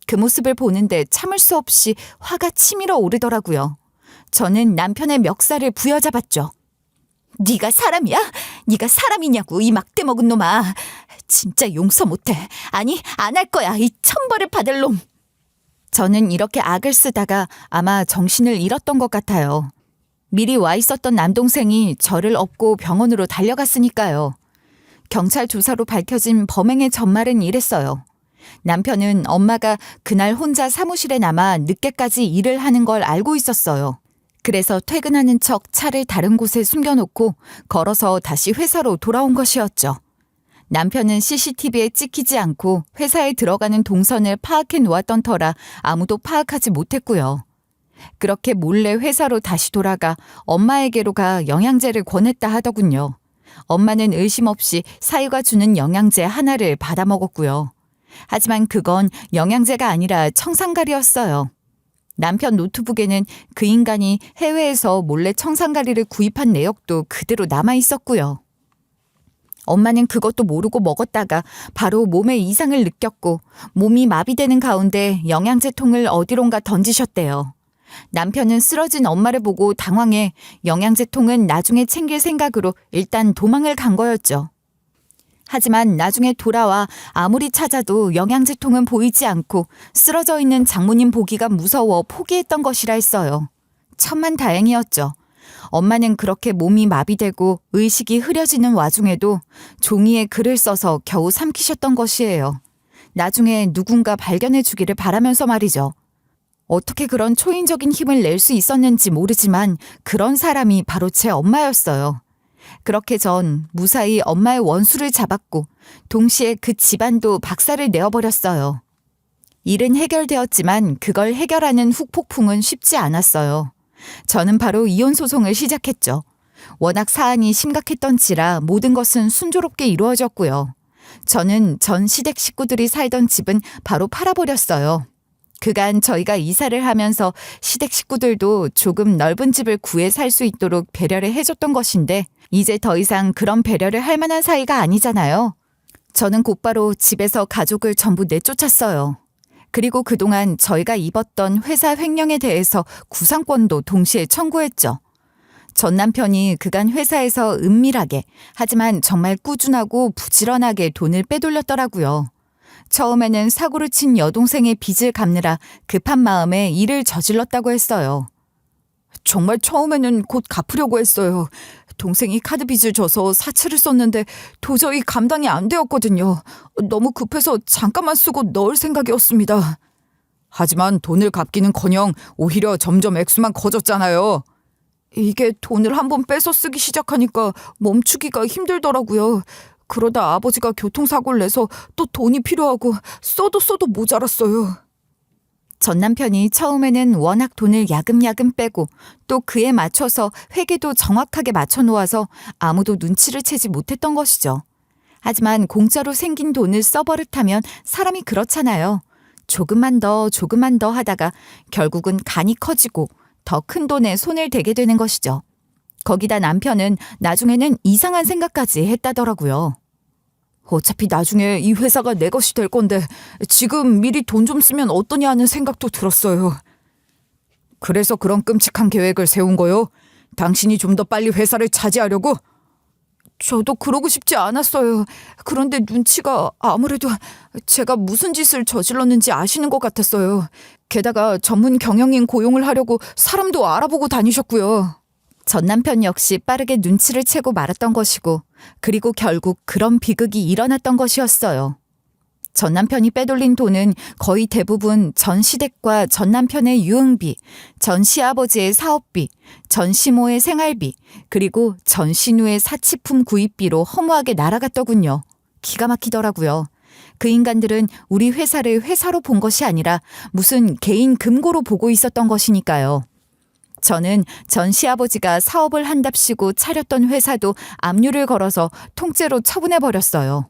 그 모습을 보는데 참을 수 없이 화가 치밀어 오르더라고요. 저는 남편의 멱살을 부여잡았죠. 네가 사람이야? 네가 사람이냐고, 이 막대 먹은 놈아. 진짜 용서 못해. 아니, 안 할 거야, 이 천벌을 받을 놈. 저는 이렇게 악을 쓰다가 아마 정신을 잃었던 것 같아요. 미리 와 있었던 남동생이 저를 업고 병원으로 달려갔으니까요. 경찰 조사로 밝혀진 범행의 전말은 이랬어요. 남편은 엄마가 그날 혼자 사무실에 남아 늦게까지 일을 하는 걸 알고 있었어요. 그래서 퇴근하는 척 차를 다른 곳에 숨겨놓고 걸어서 다시 회사로 돌아온 것이었죠. 남편은 CCTV에 찍히지 않고 회사에 들어가는 동선을 파악해 놓았던 터라 아무도 파악하지 못했고요. 그렇게 몰래 회사로 다시 돌아가 엄마에게로 가 영양제를 권했다 하더군요. 엄마는 의심 없이 사유가 주는 영양제 하나를 받아 먹었고요. 하지만 그건 영양제가 아니라 청산가리였어요. 남편 노트북에는 그 인간이 해외에서 몰래 청산가리를 구입한 내역도 그대로 남아 있었고요. 엄마는 그것도 모르고 먹었다가 바로 몸에 이상을 느꼈고 몸이 마비되는 가운데 영양제통을 어디론가 던지셨대요. 남편은 쓰러진 엄마를 보고 당황해 영양제통은 나중에 챙길 생각으로 일단 도망을 간 거였죠. 하지만 나중에 돌아와 아무리 찾아도 영양제통은 보이지 않고 쓰러져 있는 장모님 보기가 무서워 포기했던 것이라 했어요. 천만다행이었죠. 엄마는 그렇게 몸이 마비되고 의식이 흐려지는 와중에도 종이에 글을 써서 겨우 삼키셨던 것이에요. 나중에 누군가 발견해 주기를 바라면서 말이죠. 어떻게 그런 초인적인 힘을 낼 수 있었는지 모르지만 그런 사람이 바로 제 엄마였어요. 그렇게 전 무사히 엄마의 원수를 잡았고 동시에 그 집안도 박살을 내어버렸어요. 일은 해결되었지만 그걸 해결하는 후폭풍은 쉽지 않았어요. 저는 바로 이혼 소송을 시작했죠. 워낙 사안이 심각했던지라 모든 것은 순조롭게 이루어졌고요. 저는 전 시댁 식구들이 살던 집은 바로 팔아버렸어요. 그간 저희가 이사를 하면서 시댁 식구들도 조금 넓은 집을 구해 살 수 있도록 배려를 해줬던 것인데 이제 더 이상 그런 배려를 할 만한 사이가 아니잖아요. 저는 곧바로 집에서 가족을 전부 내쫓았어요. 그리고 그동안 저희가 입었던 회사 횡령에 대해서 구상권도 동시에 청구했죠. 전 남편이 그간 회사에서 은밀하게 하지만 정말 꾸준하고 부지런하게 돈을 빼돌렸더라고요. 처음에는 사고를 친 여동생의 빚을 갚느라 급한 마음에 일을 저질렀다고 했어요. 정말 처음에는 곧 갚으려고 했어요. 동생이 카드 빚을 져서 사채를 썼는데 도저히 감당이 안 되었거든요. 너무 급해서 잠깐만 쓰고 넣을 생각이었습니다. 하지만 돈을 갚기는커녕 오히려 점점 액수만 커졌잖아요. 이게 돈을 한번 빼서 쓰기 시작하니까 멈추기가 힘들더라고요. 그러다 아버지가 교통사고를 내서 또 돈이 필요하고 써도 모자랐어요. 전 남편이 처음에는 워낙 돈을 야금야금 빼고 또 그에 맞춰서 회계도 정확하게 맞춰 놓아서 아무도 눈치를 채지 못했던 것이죠. 하지만 공짜로 생긴 돈을 써버릇하면 사람이 그렇잖아요. 조금만 더 하다가 결국은 간이 커지고 더 큰 돈에 손을 대게 되는 것이죠. 거기다 남편은 나중에는 이상한 생각까지 했다더라고요. 어차피 나중에 이 회사가 내 것이 될 건데 지금 미리 돈 좀 쓰면 어떠냐 하는 생각도 들었어요. 그래서 그런 끔찍한 계획을 세운 거요? 당신이 좀 더 빨리 회사를 차지하려고? 저도 그러고 싶지 않았어요. 그런데 눈치가 아무래도 제가 무슨 짓을 저질렀는지 아시는 것 같았어요. 게다가 전문 경영인 고용을 하려고 사람도 알아보고 다니셨고요. 전 남편 역시 빠르게 눈치를 채고 말았던 것이고 그리고 결국 그런 비극이 일어났던 것이었어요. 전 남편이 빼돌린 돈은 거의 대부분 전 시댁과 전 남편의 유흥비, 전 시아버지의 사업비, 전 시모의 생활비, 그리고 전 시누의 사치품 구입비로 허무하게 날아갔더군요. 기가 막히더라고요. 그 인간들은 우리 회사를 회사로 본 것이 아니라 무슨 개인 금고로 보고 있었던 것이니까요. 저는 전 시아버지가 사업을 한답시고 차렸던 회사도 압류를 걸어서 통째로 처분해버렸어요.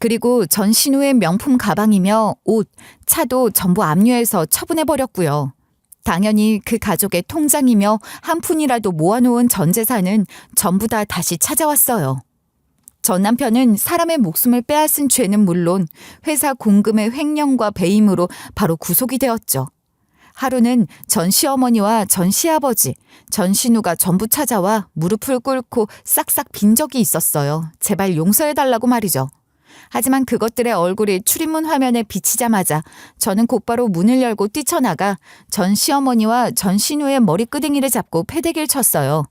그리고 전 신우의 명품 가방이며 옷, 차도 전부 압류해서 처분해버렸고요. 당연히 그 가족의 통장이며 한 푼이라도 모아놓은 전 재산은 전부 다 다시 찾아왔어요. 전 남편은 사람의 목숨을 빼앗은 죄는 물론 회사 공금의 횡령과 배임으로 바로 구속이 되었죠. 하루는 전 시어머니와 전 시아버지, 전 신우가 전부 찾아와 무릎을 꿇고 싹싹 빈 적이 있었어요. 제발 용서해달라고 말이죠. 하지만 그것들의 얼굴이 출입문 화면에 비치자마자 저는 곧바로 문을 열고 뛰쳐나가 전 시어머니와 전 신우의 머리끄댕이를 잡고 패대기를 쳤어요.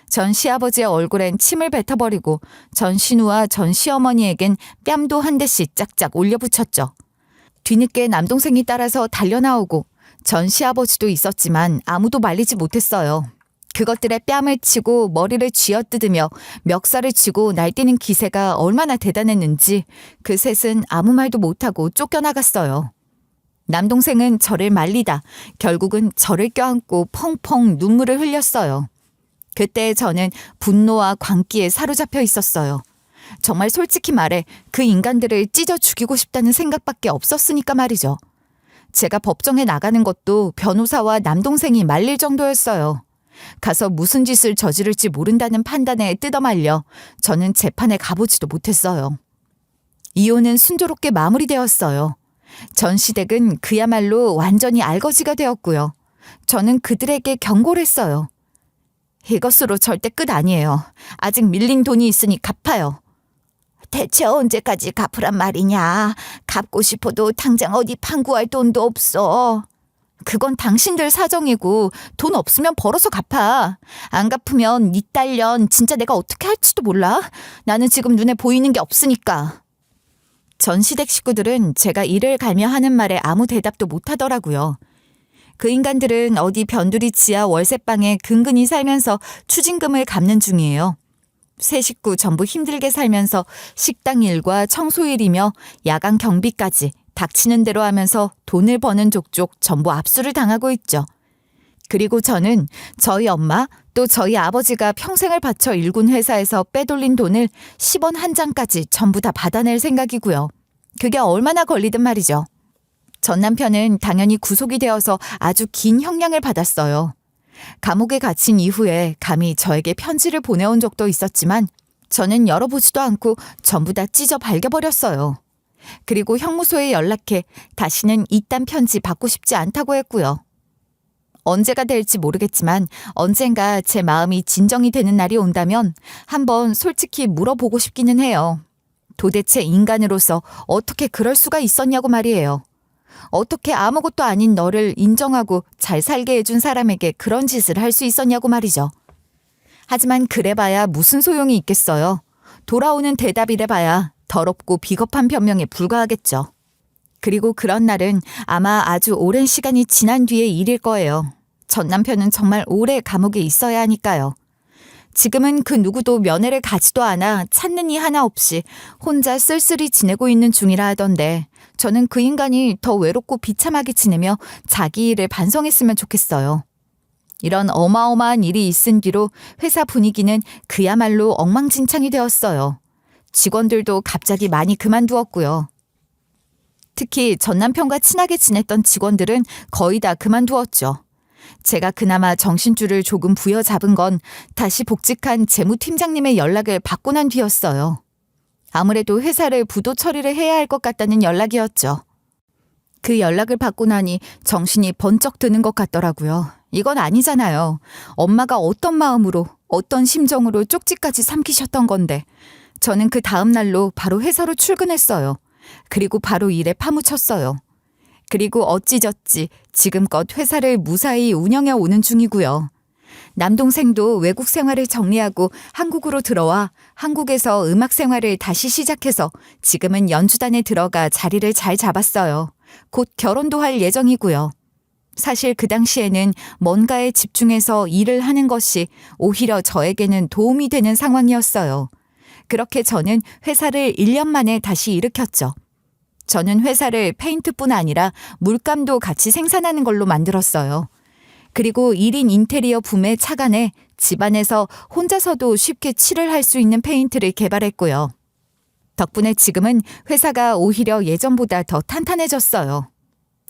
전 시아버지의 얼굴엔 침을 뱉어버리고 전 신우와 전 시어머니에겐 뺨도 한 대씩 짝짝 올려붙였죠. 뒤늦게 남동생이 따라서 달려나오고 전 시아버지도 있었지만 아무도 말리지 못했어요. 그것들의 뺨을 치고 머리를 쥐어뜯으며 멱살을 쥐고 날뛰는 기세가 얼마나 대단했는지 그 셋은 아무 말도 못하고 쫓겨나갔어요. 남동생은 저를 말리다 결국은 저를 껴안고 펑펑 눈물을 흘렸어요. 그때 저는 분노와 광기에 사로잡혀 있었어요. 정말 솔직히 말해 그 인간들을 찢어 죽이고 싶다는 생각밖에 없었으니까 말이죠. 제가 법정에 나가는 것도 변호사와 남동생이 말릴 정도였어요. 가서 무슨 짓을 저지를지 모른다는 판단에 뜯어말려 저는 재판에 가보지도 못했어요. 이혼은 순조롭게 마무리되었어요. 전 시댁은 그야말로 완전히 알거지가 되었고요. 저는 그들에게 경고를 했어요. 이것으로 절대 끝 아니에요. 아직 밀린 돈이 있으니 갚아요. 대체 언제까지 갚으란 말이냐. 갚고 싶어도 당장 어디 판구할 돈도 없어. 그건 당신들 사정이고 돈 없으면 벌어서 갚아. 안 갚으면 이 딸년 진짜 내가 어떻게 할지도 몰라. 나는 지금 눈에 보이는 게 없으니까. 전 시댁 식구들은 제가 이를 갈며 하는 말에 아무 대답도 못하더라고요. 그 인간들은 어디 변두리 지하 월세방에 근근히 살면서 추징금을 갚는 중이에요. 세 식구 전부 힘들게 살면서 식당 일과 청소 일이며 야간 경비까지 닥치는 대로 하면서 돈을 버는 족족 전부 압수를 당하고 있죠. 그리고 저는 저희 엄마 또 저희 아버지가 평생을 바쳐 일군 회사에서 빼돌린 돈을 10원 한 장까지 전부 다 받아낼 생각이고요. 그게 얼마나 걸리든 말이죠. 전 남편은 당연히 구속이 되어서 아주 긴 형량을 받았어요. 감옥에 갇힌 이후에 감히 저에게 편지를 보내온 적도 있었지만 저는 열어보지도 않고 전부 다 찢어 발겨버렸어요. 그리고 형무소에 연락해 다시는 이딴 편지 받고 싶지 않다고 했고요. 언제가 될지 모르겠지만 언젠가 제 마음이 진정이 되는 날이 온다면 한번 솔직히 물어보고 싶기는 해요. 도대체 인간으로서 어떻게 그럴 수가 있었냐고 말이에요. 어떻게 아무것도 아닌 너를 인정하고 잘 살게 해준 사람에게 그런 짓을 할 수 있었냐고 말이죠. 하지만 그래봐야 무슨 소용이 있겠어요. 돌아오는 대답이래봐야 더럽고 비겁한 변명에 불과하겠죠. 그리고 그런 날은 아마 아주 오랜 시간이 지난 뒤의 일일 거예요. 전 남편은 정말 오래 감옥에 있어야 하니까요. 지금은 그 누구도 면회를 가지도 않아 찾는 이 하나 없이 혼자 쓸쓸히 지내고 있는 중이라 하던데 저는 그 인간이 더 외롭고 비참하게 지내며 자기 일을 반성했으면 좋겠어요. 이런 어마어마한 일이 있은 뒤로 회사 분위기는 그야말로 엉망진창이 되었어요. 직원들도 갑자기 많이 그만두었고요. 특히 전 남편과 친하게 지냈던 직원들은 거의 다 그만두었죠. 제가 그나마 정신줄을 조금 부여잡은 건 다시 복직한 재무팀장님의 연락을 받고 난 뒤였어요. 아무래도 회사를 부도 처리를 해야 할 것 같다는 연락이었죠. 그 연락을 받고 나니 정신이 번쩍 드는 것 같더라고요. 이건 아니잖아요. 엄마가 어떤 마음으로 어떤 심정으로 쪽지까지 삼키셨던 건데 저는 그 다음 날로 바로 회사로 출근했어요. 그리고 바로 일에 파묻혔어요. 그리고 어찌저찌 지금껏 회사를 무사히 운영해 오는 중이고요. 남동생도 외국 생활을 정리하고 한국으로 들어와 한국에서 음악 생활을 다시 시작해서 지금은 연주단에 들어가 자리를 잘 잡았어요. 곧 결혼도 할 예정이고요. 사실 그 당시에는 뭔가에 집중해서 일을 하는 것이 오히려 저에게는 도움이 되는 상황이었어요. 그렇게 저는 회사를 1년 만에 다시 일으켰죠. 저는 회사를 페인트뿐 아니라 물감도 같이 생산하는 걸로 만들었어요. 그리고 1인 인테리어 붐에 착안해 집안에서 혼자서도 쉽게 칠을 할 수 있는 페인트를 개발했고요. 덕분에 지금은 회사가 오히려 예전보다 더 탄탄해졌어요.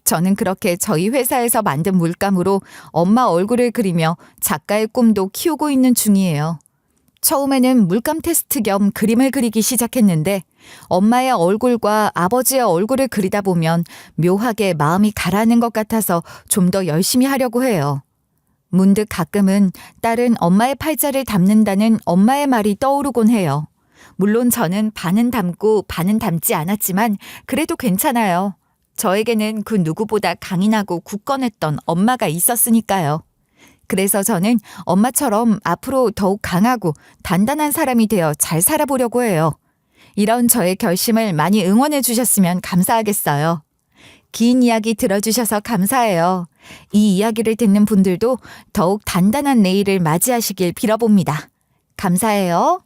저는 그렇게 저희 회사에서 만든 물감으로 엄마 얼굴을 그리며 작가의 꿈도 키우고 있는 중이에요. 처음에는 물감 테스트 겸 그림을 그리기 시작했는데 엄마의 얼굴과 아버지의 얼굴을 그리다 보면 묘하게 마음이 가라앉는 것 같아서 좀 더 열심히 하려고 해요. 문득 가끔은 딸은 엄마의 팔자를 담는다는 엄마의 말이 떠오르곤 해요. 물론 저는 반은 담고 반은 담지 않았지만 그래도 괜찮아요. 저에게는 그 누구보다 강인하고 굳건했던 엄마가 있었으니까요. 그래서 저는 엄마처럼 앞으로 더욱 강하고 단단한 사람이 되어 잘 살아보려고 해요. 이런 저의 결심을 많이 응원해 주셨으면 감사하겠어요. 긴 이야기 들어주셔서 감사해요. 이 이야기를 듣는 분들도 더욱 단단한 내일을 맞이하시길 빌어봅니다. 감사해요.